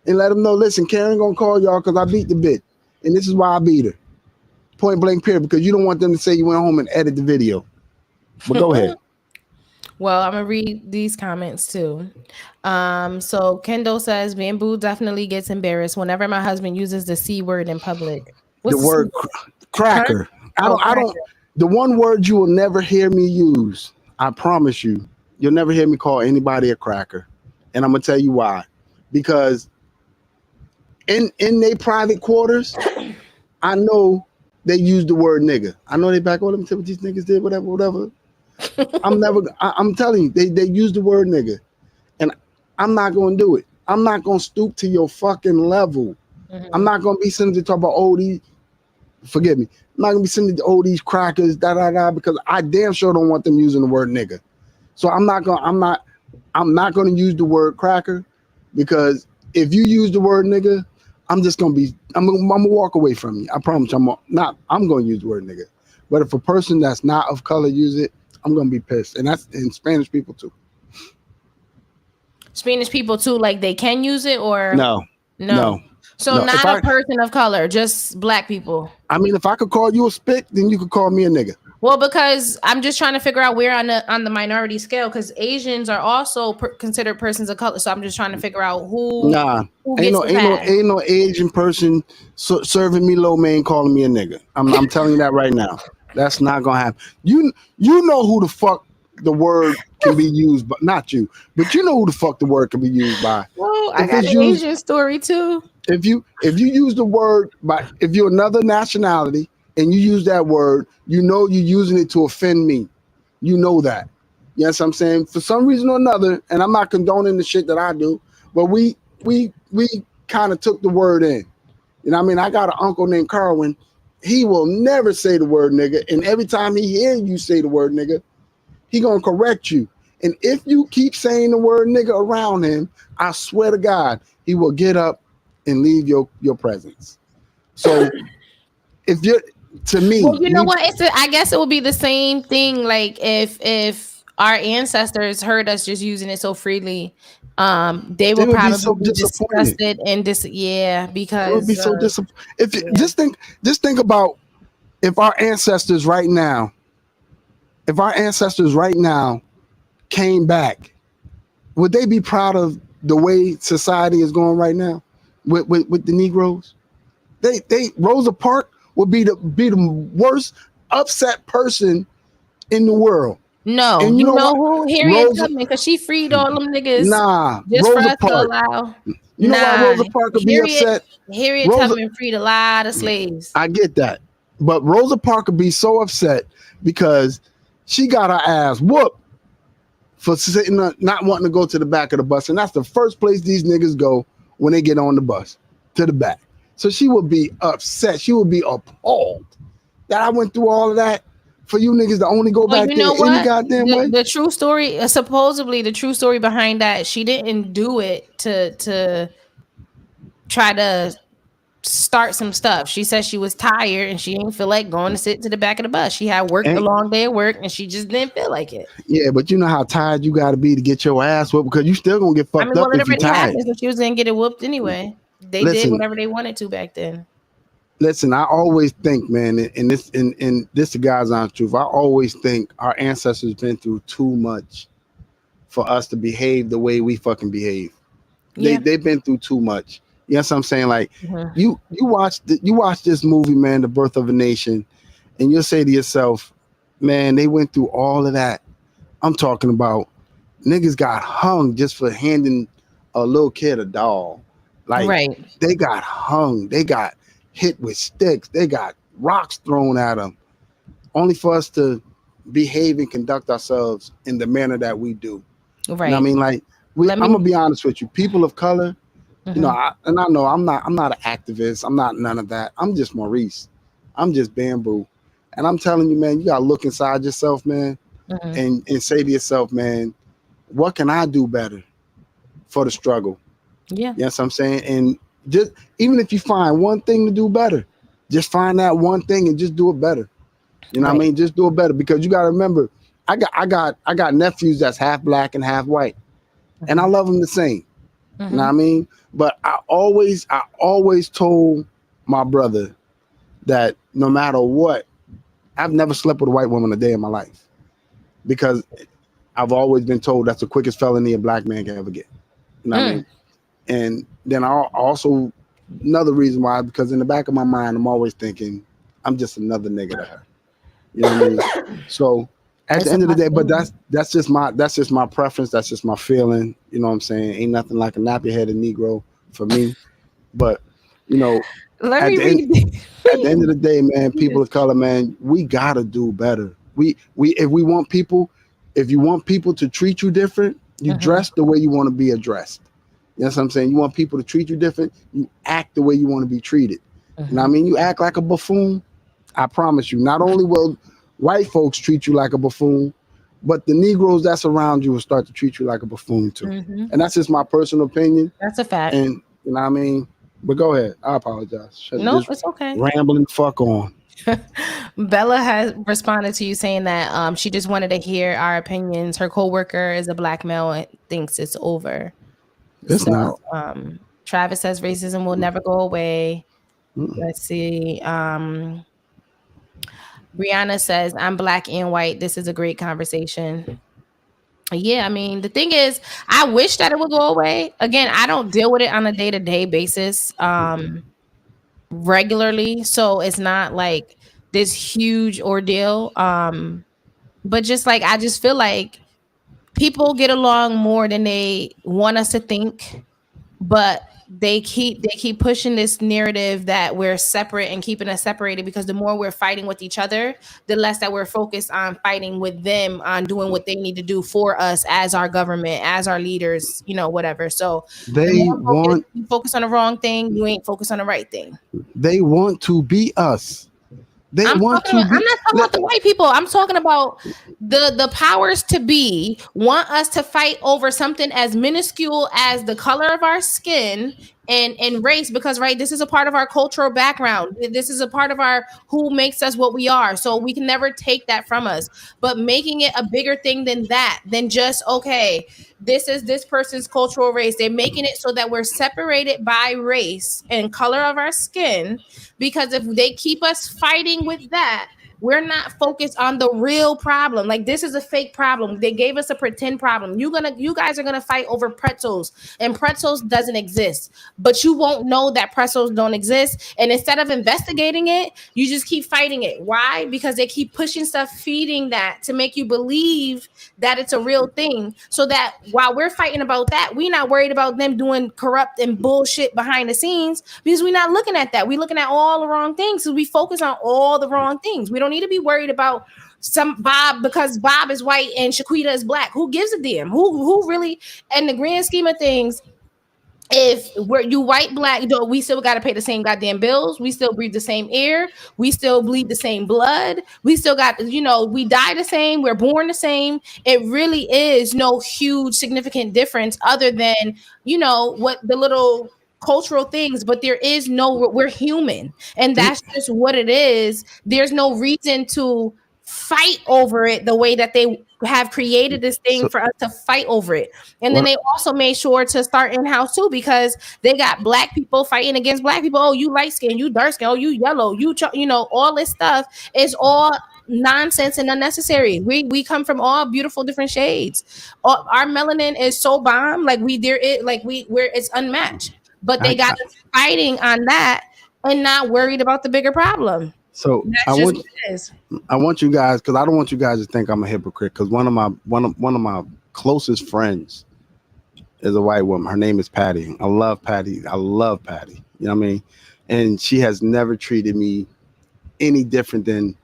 and let them know, listen, Karen gonna call y'all because I beat the bitch. And this is why I beat her. Point blank period, because you don't want them to say you went home and edit the video. But go ahead. Well, I'm gonna read these comments too. So Kendall says Bamboo definitely gets embarrassed whenever my husband uses the C word in public. The What's the C word word? Cunt? cracker. I Oh, don't. I don't. cracker. The one word you will never hear me use. I promise you. You'll never hear me call anybody a cracker, and I'm gonna tell you why. Because in their private quarters, I know they use the word nigga. I know they back. Oh, let me tell you what these niggas did. Whatever. Whatever. I'm never. I'm telling you, they use the word nigga, and I'm not gonna do it. I'm not gonna stoop to your fucking level. I'm Mhm. not gonna be sitting to talk about these. Forgive me. I'm not gonna be sending these crackers, da da da, because I damn sure don't want them using the word nigga. So I'm not gonna use the word cracker, because if you use the word nigga, I'm gonna walk away from you. I promise you, I'm gonna use the word nigga. But if a person that's not of color use it, I'm gonna be pissed. And that's in Spanish people too. Spanish people too, like they can use it or No, no. no, So no. not a person of color, just black people. If I could call you a spick, then you could call me a nigga. Well, because I'm just trying to figure out where on the minority scale, because Asians are also considered persons of color. So I'm just trying to figure out Nah, who gets the pass. ain't no Asian person serving me low main calling me a nigga. I'm telling you that right now. That's not gonna happen. You know who the fuck the word can be used, but not you. But you know who the fuck the word can be used by. Oh, I If got it's an used, Asian story too. if you use the word by, if you're another nationality and you use that word, you know you're using it to offend me. You know that. Yes, I'm saying for some reason or another, and I'm not condoning the shit that I do, but we kind of took the word in. You know what I mean? I got an uncle named Carwin. He will never say the word nigga, and every time he hear you say the word nigga, he gonna correct you. And if you keep saying the word nigga around him, I swear to God, he will get up and leave your presence. So if you're to Well, me, you know what? I guess it would be the same thing. Like if our ancestors heard us just using it so freely, they they would would be probably so be disappointed. disgusted and yeah, They would be because so disappointed. If you, yeah. just think about if our ancestors right now, if our ancestors right now came back, would they be proud of the way society is going right now with the Negroes? They Rosa Parks would be the worst upset person in the world. No, And you you know know what? who? Harriet Rosa, Tubman, because she freed all them niggas nah, just for Rosa us to Parks. allow. You know why Nah, Rosa Parks could be Harriet upset? Harriet Rosa, Tubman freed a lot of slaves. I get that, but Rosa Parks could be so upset because she got her ass whooped for sitting not wanting to go to the back of the bus, and that's the first place these niggas go when they get on the bus, to the back. So she would be upset. She would be appalled that I went through all of that for you niggas to only go Well, back you there know any what? goddamn way. The true story, supposedly the true story behind that, she didn't do it to try to start some stuff. She said she was tired and she didn't feel like going to sit to the back of the bus. She had worked a And long day at work and she just didn't feel like it. yeah, but you know how tired you got to be to get your ass whooped, because you still gonna get I fucked mean, well, up it if you already tired. happened, so she was gonna get it whooped anyway. They did Listen, whatever they wanted to back then. listen. I always think, man, and this the God's honest truth. I always think our ancestors been through too much for us to behave the way we fucking behave. Yeah. They've been through too much. Yes, I'm saying, like, Mhm. you watch this movie, man, The Birth of a Nation, and you'll say to yourself, man, they went through all of that. I'm talking about niggas got hung just for handing a little kid a doll. Like, Right. they got hung. They got hit with sticks. They got rocks thrown at them, only for us to behave and conduct ourselves in the manner that we do. You know what I Right. mean? Like, Let I'm me. gonna be honest with you. People of color, Mhm. and I know I'm not an activist. I'm not none of that. I'm just Maurice. I'm just Bamboo. And I'm telling you, man, you gotta look inside yourself, man, Mhm. and say to yourself, man, what can I do better for the struggle? Yeah. Yes, I'm saying. And just even if you find one thing to do better, just find that one thing and just do it better. You know what I Right. mean? Just do it better, because you gotta remember, I got nephews that's half black and half white, and I Mhm. love them the same. You know what I Mhm. mean? But I always told my brother that no matter what, I've never slept with a white woman a day in my life, because I've always been told that's the quickest felony a black man can ever get. You know what I mean? And then I also, another reason why, because in the back of my mind, I'm always thinking, I'm just another nigga to her. You know what I mean? So at the end of the day, but that's just my preference. That's just my feeling. You know what I'm saying? Ain't nothing like a nappy headed Negro for me. But you know, Let at me the end of the day, man, people of color, man, we gotta do better. We if we want people, if you want people to treat you different, you dress the way you want to be addressed. You know what I'm saying? You want people to treat you different, you act the way you want to be treated. You know what I mean? You act like a buffoon, I promise you, not only will white folks treat you like a buffoon, but the Negroes that's around you will start to treat you like a buffoon too. And that's just my personal opinion. That's a fact. And you know what I mean? But go ahead. I apologize. No, it's okay. Rambling fuck on. Bella has responded to you saying that she just wanted to hear our opinions. Her coworker is a black male and thinks it's over. It's not. Travis says racism will never go away. Let's see. Brianna says, I'm black and white. This is a great conversation. Yeah, I mean, the thing is, I wish that it would go away. Again, I don't deal with it on a day-to-day basis regularly. So it's not like this huge ordeal. But just like, I just feel like people get along more than they want us to think, but they keep pushing this narrative that we're separate and keeping us separated, because the more we're fighting with each other, the less that we're focused on fighting with them, on doing what they need to do for us as our government, as our leaders, you know, whatever. So you focus on the wrong thing, you ain't focused on the right thing. They want to be us. I'm not talking about the white people. I'm talking about the powers to be want us to fight over something as minuscule as the color of our skin and race, because this is a part of our cultural background. This is a part of our who makes us what we are. So we can never take that from us. But making it a bigger thing than that, than just, okay, this is this person's cultural race. They're making it so that we're separated by race and color of our skin, because if they keep us fighting with that, we're not focused on the real problem. Like, this is a fake problem. They gave us a pretend problem. You guys are gonna fight over pretzels, and pretzels doesn't exist. But you won't know that pretzels don't exist. And instead of investigating it, you just keep fighting it. Why? Because they keep pushing stuff, feeding that to make you believe that it's a real thing. So that while we're fighting about that, we're not worried about them doing corrupt and bullshit behind the scenes, because we're not looking at that. We're looking at all the wrong things. So we focus on all the wrong things. We don't need to be worried about some Bob, because Bob is white and Shaquita is black. Who gives a damn? Who really, in the grand scheme of things, if you white, black, we still got to pay the same goddamn bills. We still breathe the same air. We still bleed the same blood. We still got, we die the same. We're born the same. It really is no huge significant difference other than, what the little cultural things, but we're human, and that's just what it is. There's no reason to fight over it the way that they have created this thing for us to fight over it. And then they also made sure to start in-house too, because they got black people fighting against black people. Oh, you light skin, you dark skin, oh, you yellow, all this stuff is all nonsense and unnecessary. We come from all beautiful different shades. Our melanin is so bomb, it's unmatched. But they got us fighting on that and not worried about the bigger problem. So I want you guys, because I don't want you guys to think I'm a hypocrite, because one of my closest friends is a white woman. Her name is Patty. I love Patty. You know what I mean? And she has never treated me any different than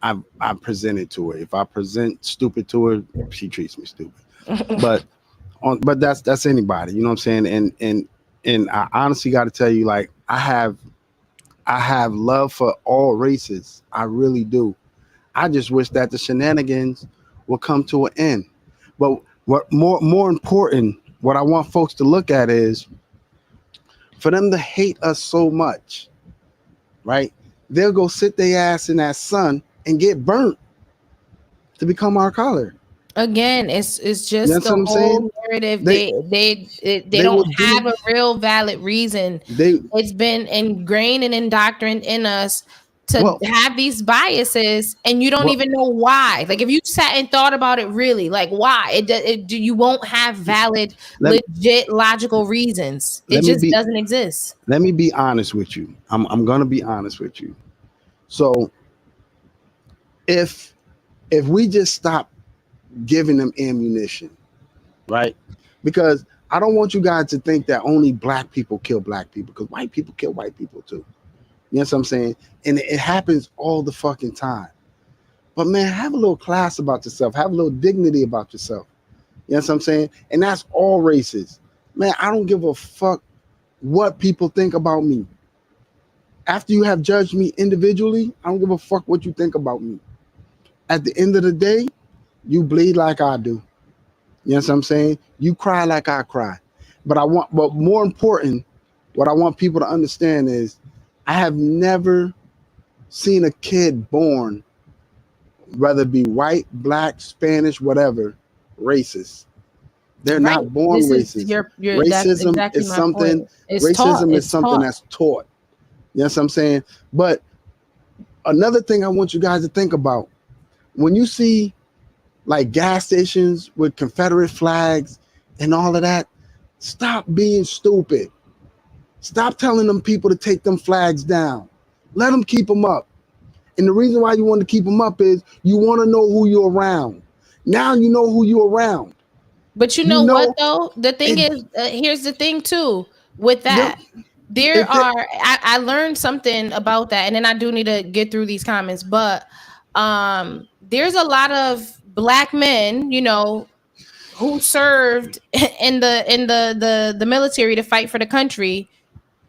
I presented to her. If I present stupid to her, she treats me stupid. but that's anybody. You know what I'm saying? And I honestly got to tell you, like, I have love for all races. I really do. I just wish that the shenanigans will come to an end. But what more important, what I want folks to look at is for them to hate us so much, right? They'll go sit their ass in that sun and get burnt to become our color. Again, it's just the whole narrative. They don't have a real valid reason. It's been ingrained and indoctrined in us to have these biases and you don't even know why. Like if you sat and thought about it really, like why you won't have valid, legit, logical reasons. It just doesn't exist. Let me be honest with you. I'm gonna be honest with you. So if we just stop giving them ammunition, right? Because I don't want you guys to think that only black people kill black people, because white people kill white people too. You know what I'm saying? And it happens all the fucking time. But man, have a little class about yourself. Have a little dignity about yourself. You know what I'm saying? And that's all races. Man, I don't give a fuck what people think about me. After you have judged me individually, I don't give a fuck what you think about me. At the end of the day, you bleed like I do. You know what I'm saying? You cry like I cry. But more important, what I want people to understand is I have never seen a kid born, whether it be white, black, Spanish, whatever, racist. They're not born racist. Racism is something. Racism is something that's taught. You know what I'm saying? But another thing I want you guys to think about, when you see like gas stations with Confederate flags and all of that, stop being stupid. Stop telling them people to take them flags down. Let them keep them up. And the reason why you want to keep them up is you want to know who you're around. Now you know who you're around. But you know what though? The thing is, here's the thing too with that. I learned something about that, and then I do need to get through these comments, but there's a lot of black men, you know, who served in the military to fight for the country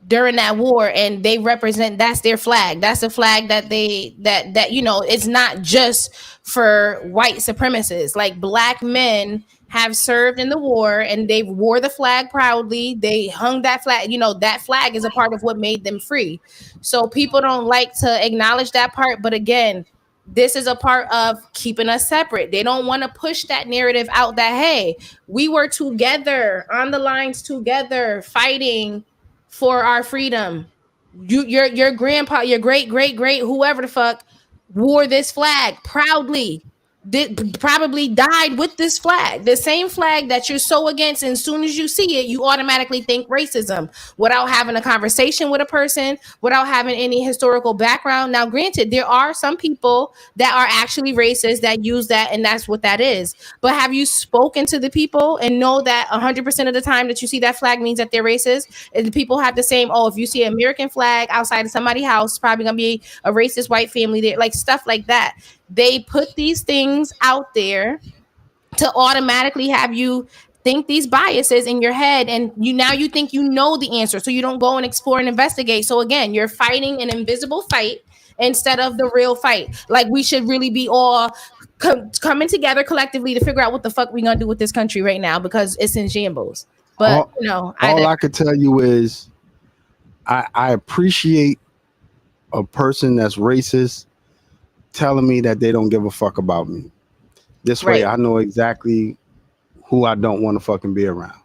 during that war, and they represent, that's their flag. That's a flag that that you know, it's not just for white supremacists. Like black men have served in the war and they wore the flag proudly. They hung that flag. You know, that flag is a part of what made them free. So people don't like to acknowledge that part. But again, this is a part of keeping us separate. They don't want to push that narrative out that, hey, we were together on the lines together fighting for our freedom. Your grandpa, your great whoever the fuck wore this flag proudly. Probably died with this flag, the same flag that you're so against, and as soon as you see it, you automatically think racism without having a conversation with a person, without having any historical background. Now granted, there are some people that are actually racist that use that, and that's what that is. But have you spoken to the people and know that 100% of the time that you see that flag means that they're racist? And the people have the same, oh, if you see an American flag outside of somebody's house, it's probably gonna be a racist white family there, like stuff like that. They put these things out there to automatically have you think these biases in your head, and you think you know the answer, so you don't go and explore and investigate. So again, you're fighting an invisible fight instead of the real fight. Like we should really be all coming together collectively to figure out what the fuck we're gonna do with this country right now, because it's in shambles. But all I could tell you is I appreciate a person that's racist telling me that they don't give a fuck about me. This way I know exactly who I don't want to fucking be around.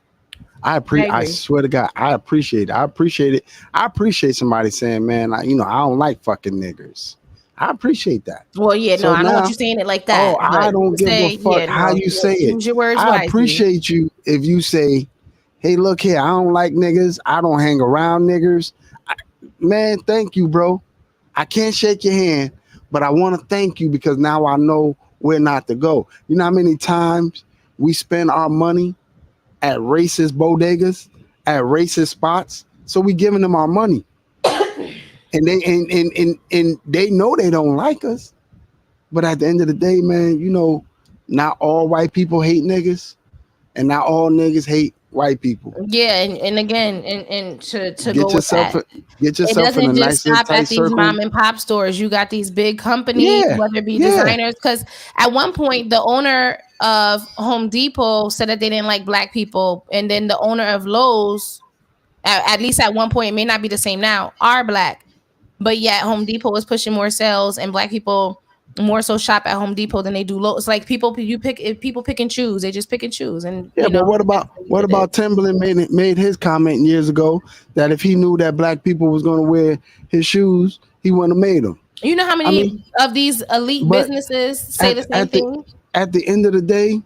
I swear to God, I appreciate it. I appreciate it. I appreciate somebody saying, man, I don't like fucking niggers. I appreciate that. Well, yeah, so I know what you're saying it like that. Oh, I don't give a fuck how you say it. Use your words I appreciate you if you say, hey, look here, I don't like niggers. I don't hang around niggers. Man, thank you, bro. I can't shake your hand, but I want to thank you because now I know where not to go. You know how many times we spend our money at racist bodegas, at racist spots? So we giving them our money. And they know they don't like us. But at the end of the day, man, not all white people hate niggas, and not all niggas hate white people. Yeah, and again, and to get go yourself with that. Get yourself in a nice stop at these circle. mom and pop stores. You got these big companies, whether it be designers. Because at one point, the owner of Home Depot said that they didn't like black people, and then the owner of Lowe's, at least at one point, it may not be the same now, are black. But yet Home Depot is pushing more sales, and black people more so shop at Home Depot than they do Lowe's. It's like people pick and choose. They just pick and choose. And but what about Timberland made his comment years ago that if he knew that black people was going to wear his shoes, he wouldn't have made them. You know how I many mean, of these elite but businesses say at the same at the thing? at the end of the day,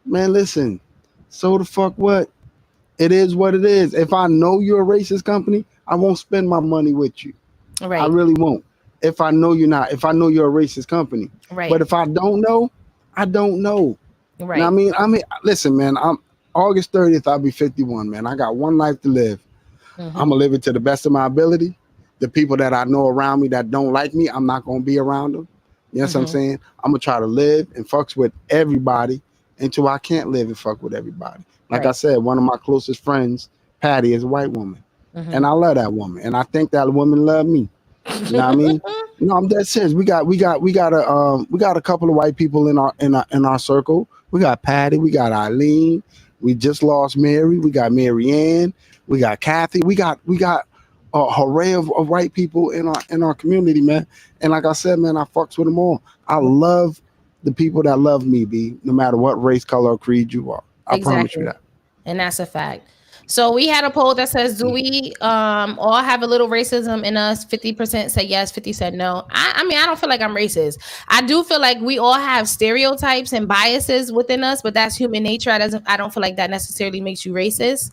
man, listen. So the fuck what? It is what it is. If I know you're a racist company, I won't spend my money with you. I Right, really won't. If I know you're not, if I know you're a racist company. But right, if I don't know, I don't know. Now, right. I mean, listen, man. I'm August 30th. I'll be 51, man. I got one life to live. I'm Hmm. gonna live it to the best of my ability. The people that I know around me that don't like me, I'm not gonna be around them. You know what I'm Hmm. saying? I'm gonna try to live and fucks with everybody until I can't live and fuck with everybody. Like I Right. said, one of my closest friends, Patty, is a white woman, Hmm. and I love that woman, and I think that woman love me. You know what I mean? No, I'm dead serious. We got a couple of white people in our circle. We got Patty, we got Eileen, we just lost Mary, we got Marianne, we got Kathy, we got a array of white people in our community, man. And like I said, man, I fucks with them all. I love the people that love me, B, no matter what race, color, or creed you are. I promise you Exactly. that. And that's a fact. So we had a poll that says, do we all have a little racism in us? 50% said yes, 50 said no. I mean, I don't feel like I'm racist. I do feel like we all have stereotypes and biases within us, but that's human nature. I don't feel like that necessarily makes you racist.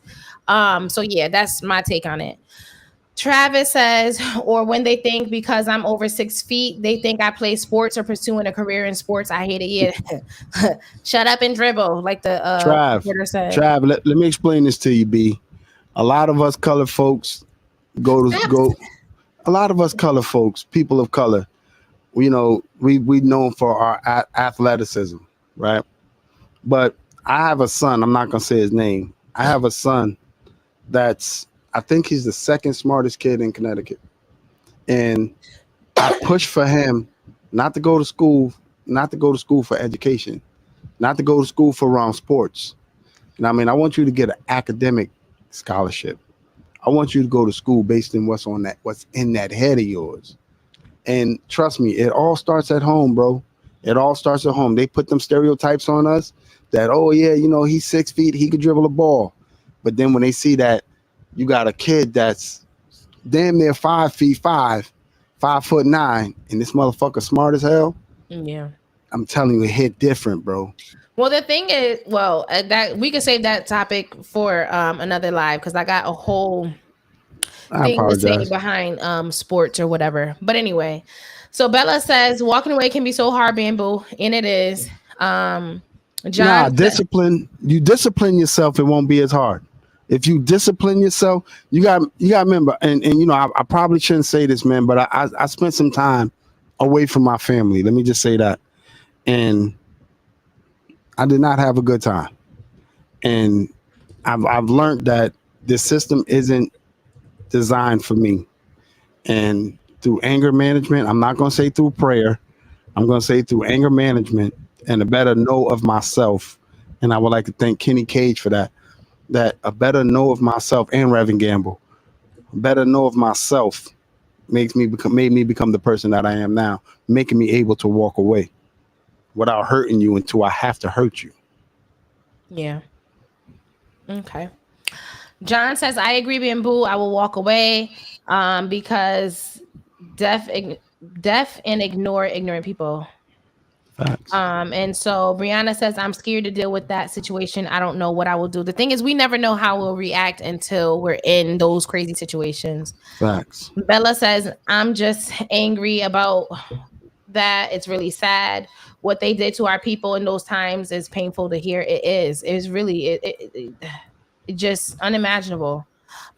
So yeah, that's my take on it. Travis says, or when they think because I'm over 6 feet, they think I play sports or pursuing a career in sports. I hate it. Yeah. Shut up and dribble, like the Trav, reporter said. let me explain this to you, B. A lot of us colored folks go to Stop. go. A lot of us color folks, people of color, we known for our athleticism, right? But I have a son. I'm not gonna say his name. I have a son that's I think he's the second smartest kid in Connecticut, and I push for him not to go to school, not to go to school for education, not to go to school for sports. And I mean, I want you to get an academic scholarship. I want you to go to school based on what's in that head of yours. And trust me, it all starts at home, bro. It all starts at home. They put them stereotypes on us that, oh yeah, he's 6 feet, he could dribble a ball. But then when they see that you got a kid that's damn near 5 feet 5 foot 9, and this motherfucker smart as hell, Yeah. I'm telling you, it hit different, bro. Well, the thing is, that we could save that topic for another live because I got a whole I thing to say apologize. behind sports or whatever. But anyway, so Bella says walking away can be so hard, Bamboo, and it is. Um, Nah, John, discipline. You discipline yourself, it won't be as hard. If you discipline yourself, you got to remember, and I probably shouldn't say this, man, but I spent some time away from my family. Let me just say that, and I did not have a good time. And I've learned that this system isn't designed for me. And through anger management, I'm not going to say through prayer. I'm going to say through anger management and a better know of myself. And I would like to thank Kenny Cage for that. That a better know of myself and Reverend Gamble, a better know of myself made me become the person that I am now, making me able to walk away without hurting you until I have to hurt you. yeah, okay. John says, I agree, Bamboo. I will walk away because deaf, deaf and ignore ignorant people. Facts. And so Brianna says, I'm scared to deal with that situation. I don't know what I will do. The thing is, we never know how we'll react until we're in those crazy situations. Facts. Bella says, I'm just angry about that. It's really sad. What they did to our people in those times is painful to hear. It is. It's really it just unimaginable.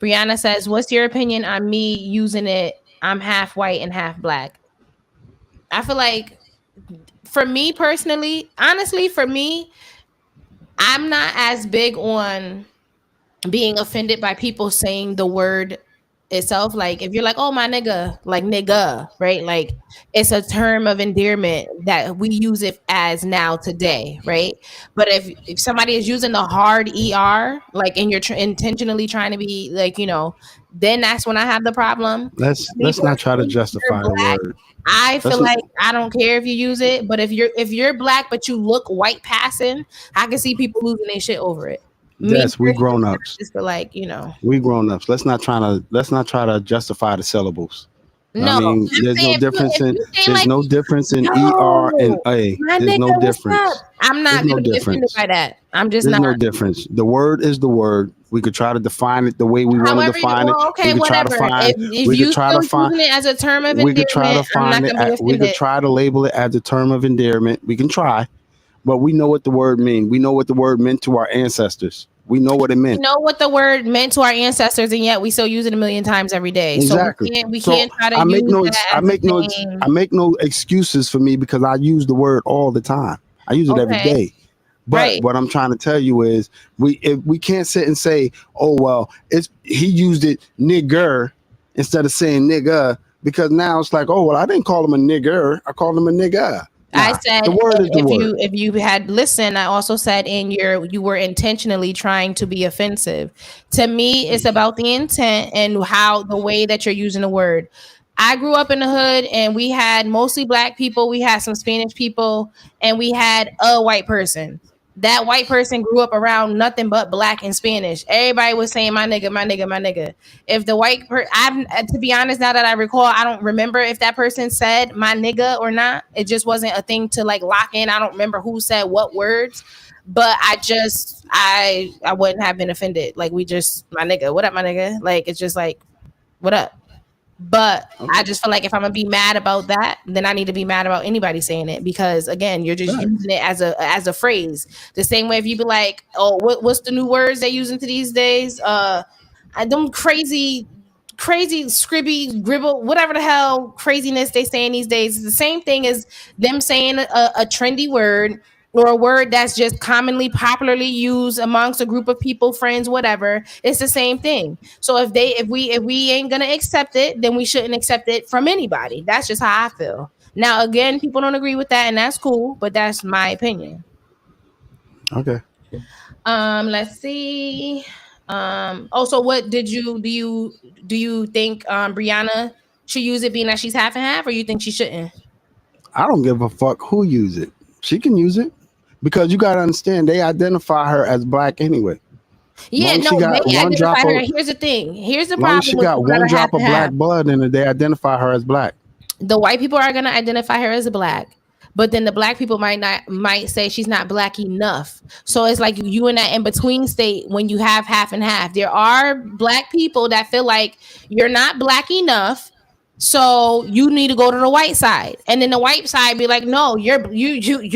Brianna says, what's your opinion on me using it? I'm half white and half black. I feel like for me personally, honestly, for me, I'm not as big on being offended by people saying the word itself. Like if you're like, oh my nigga, like nigga, right? Like it's a term of endearment that we use it as now today, right? But if somebody is using the hard er, like and you're intentionally trying to be like, then that's when I have the problem. Me Let's not try to personally, if you're justify the black, word. I Let's feel like I don't care if you use it, but if you're black but you look white passing, I can see people losing their shit over it. Me Yes, we personally, grown I ups. just feel like We grown ups. Let's not try to justify the syllables. I No, mean, I'm saying if you saying there's like, no difference in ER and yo, A. my There's nigga, no what's up? difference. I'm There's not no gonna be offended difference. by that. I'm just There's not. no difference. The word is the word. We could try to define it the way we want to However, define it. well, We okay, could try to whatever. find. If We could you try still to find. using it as a term of We could try to endearment, I'm find not it. gonna be We could offended. try to label it as a term of endearment. We can try, but we know what the word means. We know what the word meant to our ancestors. We know what it We meant. know what the word meant to our ancestors, and yet we still use it a million times every day. So Exactly. we So can't try to use that as a I thing. make no excuses for me because I use the word all the time. I use it every Okay, day. But right. what I'm trying to tell you is we can't sit and say, oh well, it's he used it nigger instead of saying nigga because now it's like, oh well, I didn't call him a nigger, I called him a nigga. I Nah, said the word is the word. if you had listened, I also said in you were intentionally trying to be offensive. To me, it's about the intent and how the way that you're using the word. I grew up in the hood and we had mostly black people, we had some Spanish people, and we had a white person. That white person grew up around nothing but black and Spanish. Everybody was saying my nigga, my nigga, my nigga. If the I'm to be honest, now that I recall, I don't remember if that person said my nigga or not. It just wasn't a thing to like lock in. I don't remember who said what words, but I wouldn't have been offended. Like we just my nigga, what up, my nigga? Like it's just like what up. But I just feel like if I'm gonna be mad about that, then I need to be mad about anybody saying it because again, you're just Facts. using it as a phrase. The same way if you be like, oh, what's the new words they use into these days? I them crazy scribby gribble whatever the hell craziness they saying these days is the same thing as them saying a trendy word or a word that's just commonly popularly used amongst a group of people, friends, whatever. It's the same thing. So if we ain't gonna accept it, then we shouldn't accept it from anybody. That's just how I feel. Now again, people don't agree with that, and that's cool, but that's my opinion. Okay. Let's see. Also, what did you do you think Brianna should use it being that she's half and half, or you think she shouldn't? I don't give a fuck who use it. She can use it because you gotta understand they identify her as black anyway. Yeah, Long as no, she got they one identify drop her. of Here's the thing. Here's the long as she problem with got people that one are half drop of and black half. blood in it, they identify her as black. The white people are gonna identify her as a black, but then the black people might say she's not black enough. So it's like you in that in between state when you have half and half. There are black people that feel like you're not black enough. So you need to go to the white side, and then the white side be like, "No, you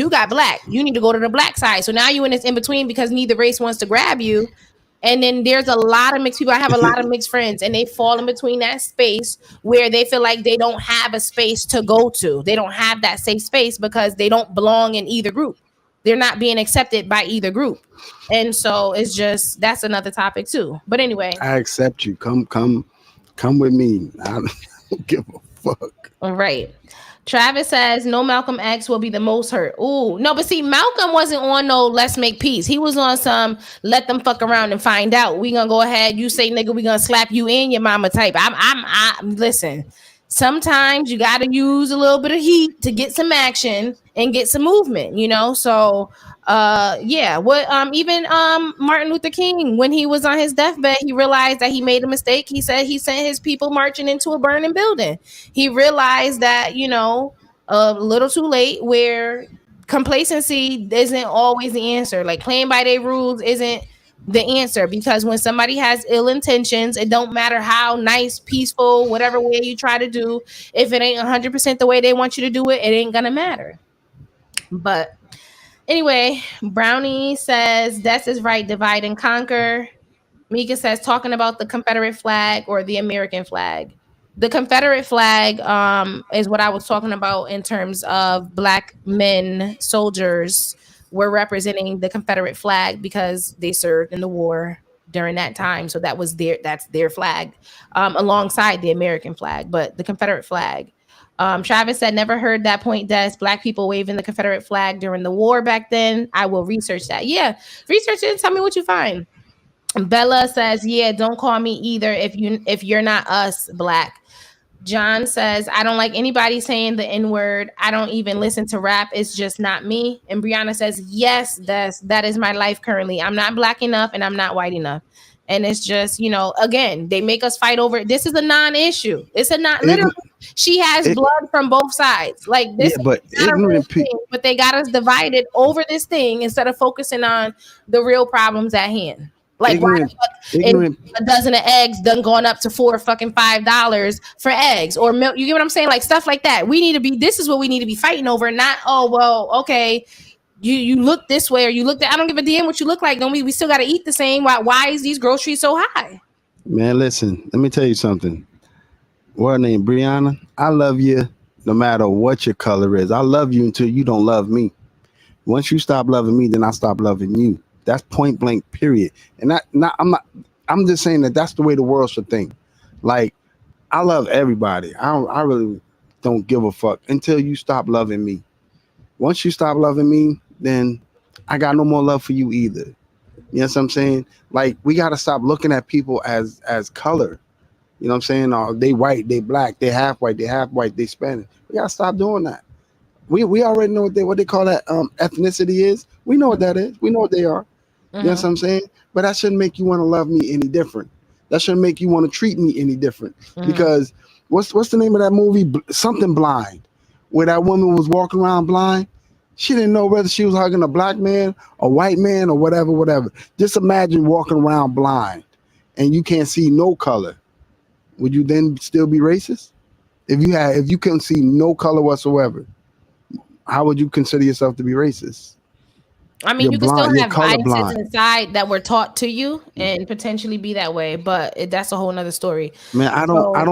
got black. You need to go to the black side." So now you in this in between because neither race wants to grab you. And then there's a lot of mixed people. I have a lot of mixed friends, and they fall in between that space where they feel like they don't have a space to go to. They don't have that safe space because they don't belong in either group. They're not being accepted by either group. And so it's just that's another topic too. But anyway, I accept you. Come with me. I don't give a fuck. all right. Travis says no Malcolm X will be the most hurt. Ooh, no, but see, Malcolm wasn't on no let's make peace. He was on some let them fuck around and find out. We gonna go ahead. You say nigga, we gonna slap you in your mama type. I listen. Sometimes you gotta use a little bit of heat to get some action and get some movement, you know. So yeah, what even Martin Luther King, when he was on his deathbed, he realized that he made a mistake. He said he sent his people marching into a burning building. He realized that, a little too late, where complacency isn't always the answer. Like playing by their rules isn't the answer, because when somebody has ill intentions, it don't matter how nice, peaceful, whatever way you try to do, if it ain't 100% the way they want you to do it, it ain't gonna matter. But anyway, Brownie says that's is right, divide and conquer. Mika says talking about the Confederate flag or the American flag. The Confederate flag is what I was talking about in terms of black men soldiers were representing the Confederate flag because they served in the war during that time. So that's their flag, alongside the American flag, but the Confederate flag. Travis said, never heard that point, Des. Black people waving the Confederate flag during the war back then. I will research that. Yeah, research it and tell me what you find. Bella says, yeah, don't call me either if you're not us, black. John says, I don't like anybody saying the N-word. I don't even listen to rap. It's just not me. And Brianna says, yes, that is my life currently. I'm not black enough and I'm not white enough. And it's just, again, they make us fight over it. This is a non-issue. It's a not It, literally. She has It, blood from both sides. Like this yeah, is but not a real ignorant thing, people, but they got us divided over this thing instead of focusing on the real problems at hand. Like why the ignorant, fuck is ignorant. a dozen of eggs done going up to $4 for eggs or milk? You get what I'm saying? Like stuff like that. We need to be. This is what we need to be fighting over. Not oh well, okay. You look this way or you look that. I don't give a damn what you look like. Don't we still got to eat the same? Why is these groceries so high? Man, listen, let me tell you something. What her name, Brianna? I love you no matter what your color is. I love you until you don't love me. Once you stop loving me, then I stop loving you. That's point blank, period. And I'm just saying that that's the way the world should think. Like, I love everybody. I really don't give a fuck until you stop loving me. Once you stop loving me, then I got no more love for you either. You know what I'm saying? Like, we gotta stop looking at people as color. You know what I'm saying? Or they white, they black, they half white, they half white, they Spanish. We gotta stop doing that. We already know what they call that ethnicity is. We know what that is. We know what they are. You know what Mm-hmm. I'm saying? But that shouldn't make you want to love me any different. That shouldn't make you want to treat me any different. Mm-hmm. Because what's the name of that movie? Something Blind, where that woman was walking around blind. She didn't know whether she was hugging a black man, a white man, or whatever, whatever. Just imagine walking around blind and you can't see no color. Would you then still be racist? If you couldn't see no color whatsoever, how would you consider yourself to be racist? I mean, You're you can still blind. You're have biases colorblind. inside that were taught to you and potentially be that way, but that's a whole nother story. Man, So, I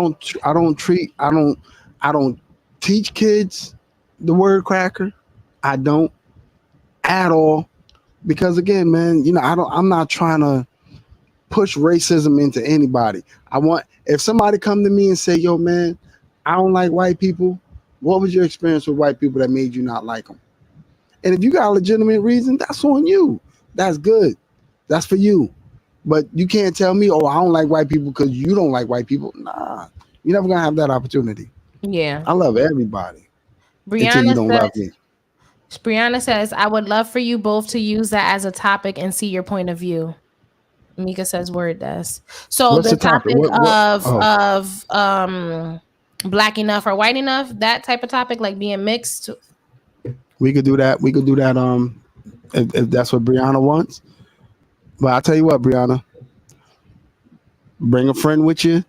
don't teach kids the word cracker. I don't at all because again, man, I'm not trying to push racism into anybody. I want if somebody come to me and say, "Yo, man, I don't like white people." What was your experience with white people that made you not like them? And if you got a legitimate reason, that's on you. That's good. That's for you. But you can't tell me, "Oh, I don't like white people because you don't like white people." Nah, you're never gonna have that opportunity. yeah. I love everybody until you Brianna don't love says, me. Brianna says, I would love for you both to use that as a topic and see your point of view. Mika says, word does. So What's the the topic? topic What? Oh, of black enough or white enough, that type of topic, like being mixed. we could do that. We could do that. If that's what Brianna wants. But I'll tell you what, Brianna, bring a friend with you,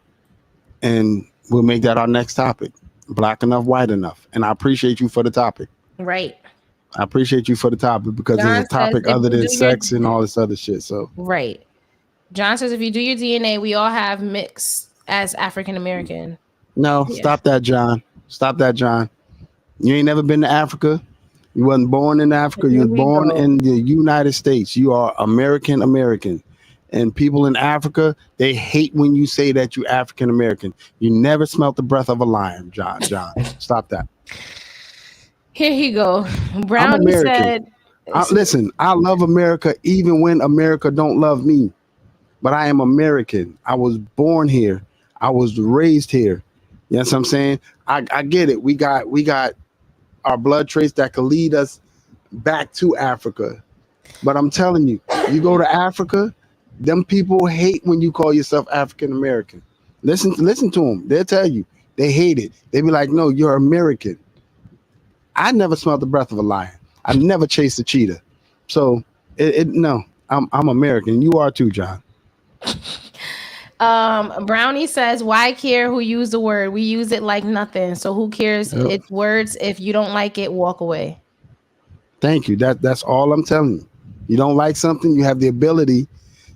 and we'll make that our next topic. Black enough, white enough. And I appreciate you for the topic. Right. I appreciate you for the topic because it's a John says topic if other you than do your sex and all this other shit. So right. John says if you do your DNA, we all have mixed as African American. no, Yeah. stop that, John. Stop that, John. You ain't never been to Africa. You wasn't born in Africa. You Here was we born go. in the United States. You are American American. And people in Africa, they hate when you say that you African American. You never smelt the breath of a lion, John. John, stop that. Here he go. I'm Brownie American. said Listen, I love America even when America don't love me. But I am American. I was born here. I was raised here. You know what I'm saying? I get it. We got our blood trace that could lead us back to Africa. But I'm telling you, you go to Africa, them people hate when you call yourself African American. Listen to them. They'll tell you they hate it. They be like, "No, you're American." I never smelled the breath of a lion. I never chased a cheetah. So no, I'm American. You are too, John. Brownie says, why care who used the word? We use it like nothing. So who cares? Yep. It's words. If you don't like it, walk away. Thank you. That's all I'm telling you. You don't like something, you have the ability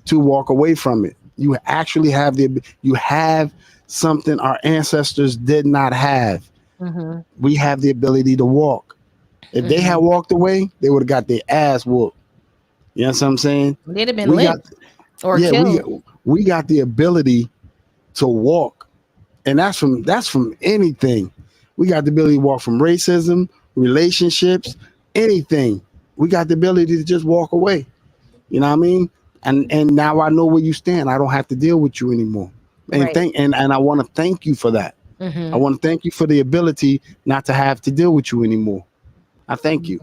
to walk away from it. You actually have you have something our ancestors did not have. Mm-hmm. We have the ability to walk. If they had walked away, they would have got their ass whooped. You know what I'm saying? They'd have been We lit got or yeah, killed. we got the ability to walk. And that's from anything. We got the ability to walk from racism, relationships, anything. We got the ability to just walk away. You know what I mean? And now I know where you stand. I don't have to deal with you anymore. And Right. and I want to thank you for that. Mm-hmm. I want to thank you for the ability not to have to deal with you anymore. I thank you.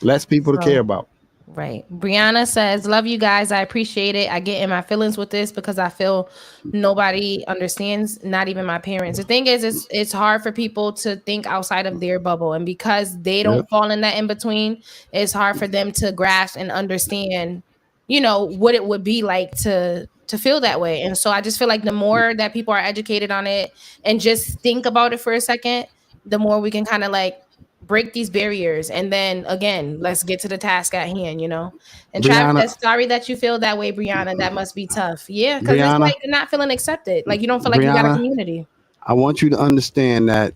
Less people to care about. Right. Brianna says, love you guys. I appreciate it. I get in my feelings with this because I feel nobody understands, not even my parents. The thing is, it's hard for people to think outside of their bubble. And because they Yep. don't fall in that in between, it's hard for them to grasp and understand, what it would be like to feel that way. And so I just feel like the more that people are educated on it and just think about it for a second, the more we can kind of like break these barriers, and then again, let's get to the task at hand. And Travis Brianna, says, sorry that you feel that way, Brianna. That must be tough. Yeah, because it's Brianna, like you're not feeling accepted, like you don't feel like you got a Brianna, community. I want you to understand that,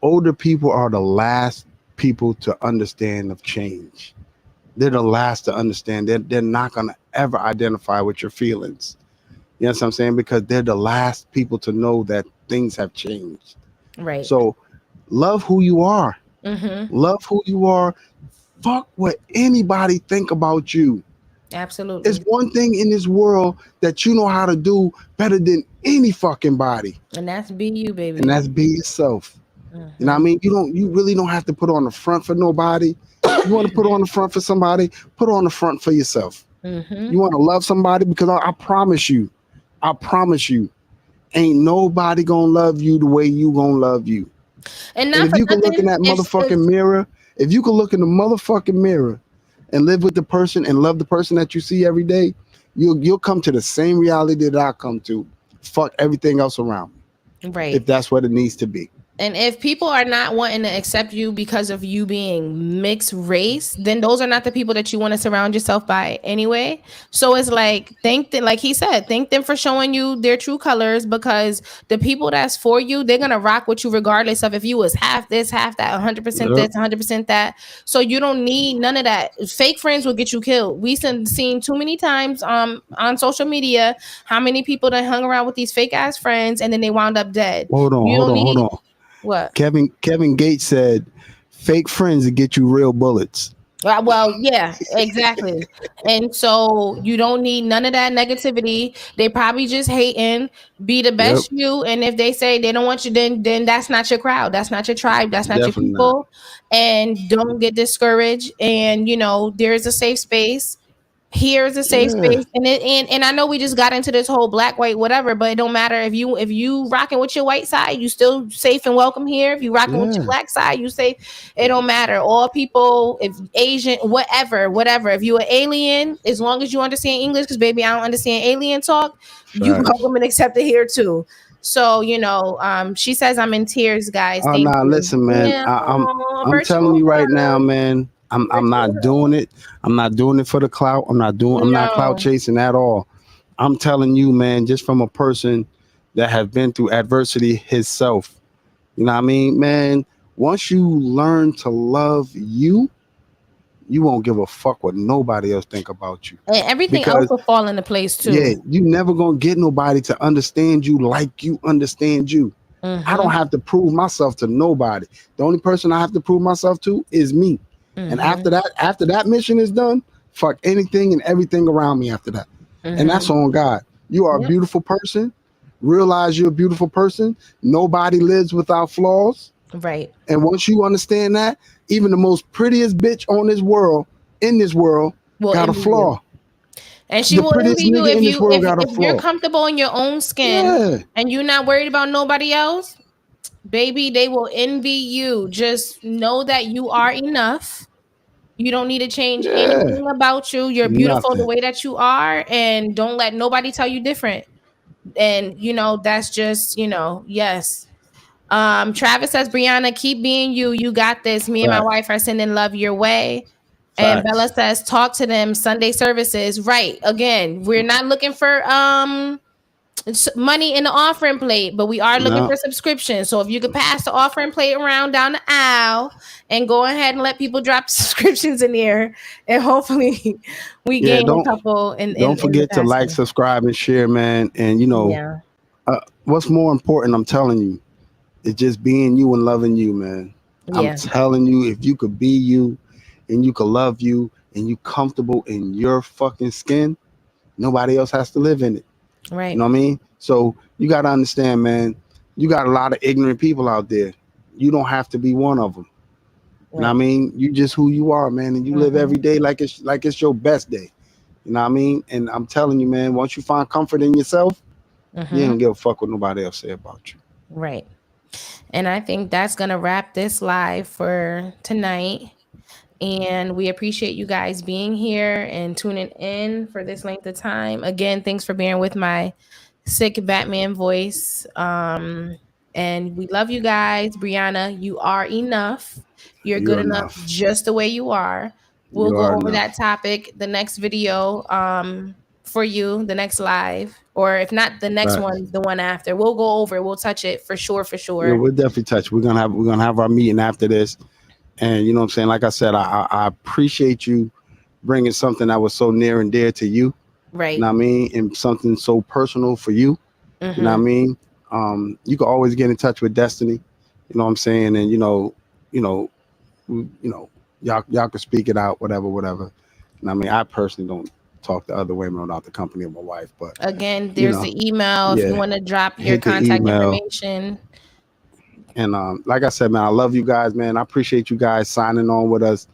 older people are the last people to understand of change. They're the last to understand. They're not going to ever identify with your feelings. You know what I'm saying? Because they're the last people to know that things have changed. Right. So love who you are. Mm-hmm. Love who you are. Fuck what anybody think about you. Absolutely. It's one thing in this world that you know how to do better than any fucking body, And that's be you, baby. and that's be yourself. Mhm. You know what I mean? You really don't have to put on the front for nobody. You want to put on the front for somebody, put on the front for yourself. Mhm. You want to love somebody, because I promise you, ain't nobody gonna love you the way you gonna love you. And And not if for you can look in nothing, that motherfucking mirror, if you can look in the motherfucking mirror and live with the person and love the person that you see every day, you'll come to the same reality that I come to. Fuck everything else around me, right. if that's what it needs to be. And if people are not wanting to accept you because of you being mixed race, then those are not the people that you want to surround yourself by anyway. So it's like, thank them, like he said, thank them for showing you their true colors, because the people that's for you, they're going to rock with you regardless of if you was half this, half that, 100% Yep. this, 100% that. So you don't need none of that. Fake friends will get you killed. We've seen too many times on social media how many people that hung around with these fake ass friends and then they wound up dead. Hold on, You hold don't on, hold need on. what? Kevin Gates said, "Fake friends to get you real bullets." Well, yeah, exactly. And so you don't need none of that negativity. They probably just hating, be the Yep, best you. And if they say they don't want you, then that's not your crowd. That's not your tribe. That's not your definitely not. people. And don't get discouraged. And there's a safe space. Here's a safe Yeah, space, and I know we just got into this whole black, white, whatever, but it don't matter if you rocking with your white side, you still safe and welcome here. If you rocking with your yeah, black side, you safe. It don't matter. All people, if Asian, whatever. If you an alien, as long as you understand English, because baby, I don't understand alien talk. You facts. welcome and accepted here too. So she says I'm in tears, guys. Oh Thank nah, you. listen, man. Yeah, I'm telling virtual you right now, hug. man. I'm Virtual not doing hug. it. I'm not doing it for the clout. I'm not clout No. chasing at all. I'm telling you, man, just from a person that has been through adversity himself. You know what I mean, man? Once you learn to love you, you won't give a fuck what nobody else think about you. And everything else Because will fall into place yeah, too. you never gonna get nobody to understand you like you understand you. I don't Mm-hmm. have to prove myself to nobody. The only person I have to prove myself to is me. And Mm-hmm. after that mission is done, fuck anything and everything around me after that. And that's Mm-hmm. on God. You are a Yep. beautiful person. Realize you're a beautiful person. Nobody lives without flaws. Right. And once you understand that, even the most prettiest bitch in this world, Will got a envy you. flaw. And she The will prettiest envy you nigga if in this you world if got a if you're flaw. comfortable in your own skin Yeah, and you're not worried about nobody else, baby, they will envy you. Just know that you are enough. You don't need to change yeah, anything about you. You're beautiful the nothing. way that you are, and don't let nobody tell you different. And that's just, yes. Travis says, Brianna, keep being you. You got this. Me and my Facts, wife are sending love your way. And Bella facts. says, talk to them Sunday services. Right. Again, we're not looking for money in the offering plate, but we are looking No, for subscriptions. So if you could pass the offering plate around down the aisle and go ahead and let people drop subscriptions in there, and hopefully we yeah. gain a Don't couple in don't the forget to like, passing. subscribe, and share, man. And Yeah. what's more important? I'm telling you, is just being you and loving you, man. I'm Yeah. telling you, if you could be you, and you could love you, and you comfortable in your fucking skin, nobody else has to live in it. You Right. know what I mean? So you got to understand, man. You got a lot of ignorant people out there. You don't have to be one of them. You know what I Right. mean? You just who you are, man, and you live Mhm. every day like it's your best day. You know what I mean? And I'm telling you, man, once you find comfort in yourself, you Mhm. don't give a fuck what nobody else say about you. Right. And I think that's going to wrap this live for tonight. And we appreciate you guys being here and tuning in for this length of time. Again, thanks for bearing with my sick Batman voice. And we love you guys. Brianna, you are enough. You're good You're enough enough. just the way you are. We'll You go are over that enough. topic the next video for you, the next live, or if not the next Facts. one, the one after. We'll go over it. We'll touch it for sure, for Yeah, sure. we'll definitely touch. We're gonna have our meeting after this, and you know what I'm saying. Like I said, I appreciate you bringing something that was so near and dear to you. You Right. know what I mean, and something so personal for you. You know what I Mm-hmm. mean. You can always get in touch with Destiny. You know what I'm saying, and you know, y'all can speak it out, whatever. And I mean, I personally don't talk to other women without the company of my wife, but Again, you there's know, the email if you yeah, want to drop your hit the contact email. information. And like I said, man, I love you guys, man. I appreciate you guys signing on with us.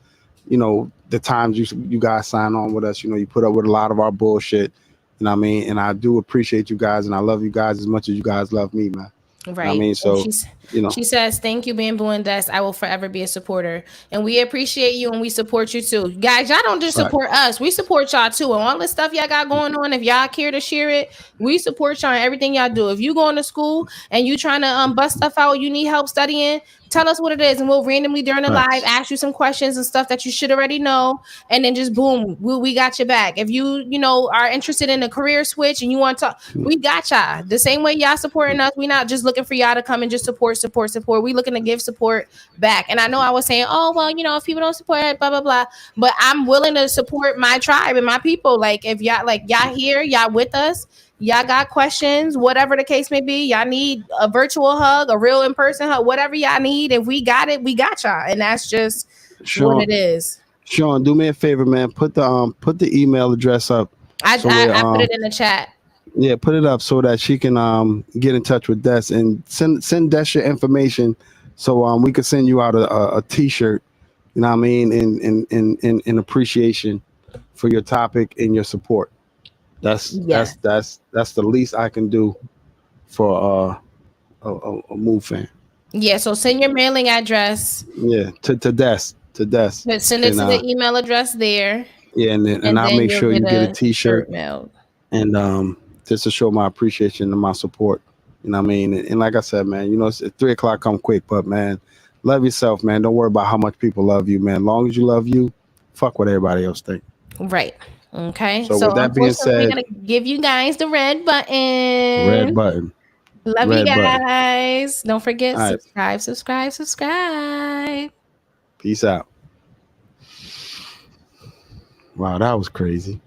You know, the times you guys sign on with us, you know, you put up with a lot of our bullshit. You know what I mean? And I do appreciate you guys, and I love you guys as much as you guys love me, man. You know what I Right. mean? And So, you know, she says, "Thank you, Bamboo and Des. I will forever be a supporter." And we appreciate you and we support you too. Guys, y'all don't just fact. support us. We support y'all too. And all the stuff y'all got going on, if y'all care to share it, we support y'all in everything y'all do. If you going to school and you trying to bust stuff out, you need help studying, tell us what it is, and we'll randomly during the live Facts. ask you some questions and stuff that you should already know. And then just boom, we got your back. If you know are interested in a career switch and you want to, we got y'all. The same way y'all supporting us, we not just looking for y'all to come and just support. We looking to give support back. And I know I was saying, oh well, if people don't support it, blah blah blah. But I'm willing to support my tribe and my people. Like if y'all here, y'all with us. Y'all got questions, whatever the case may be. Y'all need a virtual hug, a real in person hug, whatever y'all need. If we got it, we got y'all. And that's just what Sean, it is. Sean, do me a favor, man. Put the email address up I, so I, where I put it in the chat. yeah, put it up so that she can get in touch with Des and send Des your information so we could send you out a t-shirt. You know what I mean? In appreciation for your topic and your support. That's Yeah. that's that's that's the least I can do for a move fan. Yeah. So send your mailing address. Yeah, to Des, But send it and to the email address there. yeah, and And I'll then make you'll sure you get get a a t-shirt shirt mailed. and just to show my appreciation and my support. You know what I mean? And like I said, man, it's 3 o'clock come quick, but man, love yourself, man. Don't worry about how much people love you, man. As long as you love you, fuck what everybody else think. Right. Okay. So So with that being unfortunately, we're said, gonna give you guys the red red button. button, Love you red button. guys. Don't forget, All right, subscribe. peace out. Wow, that was crazy.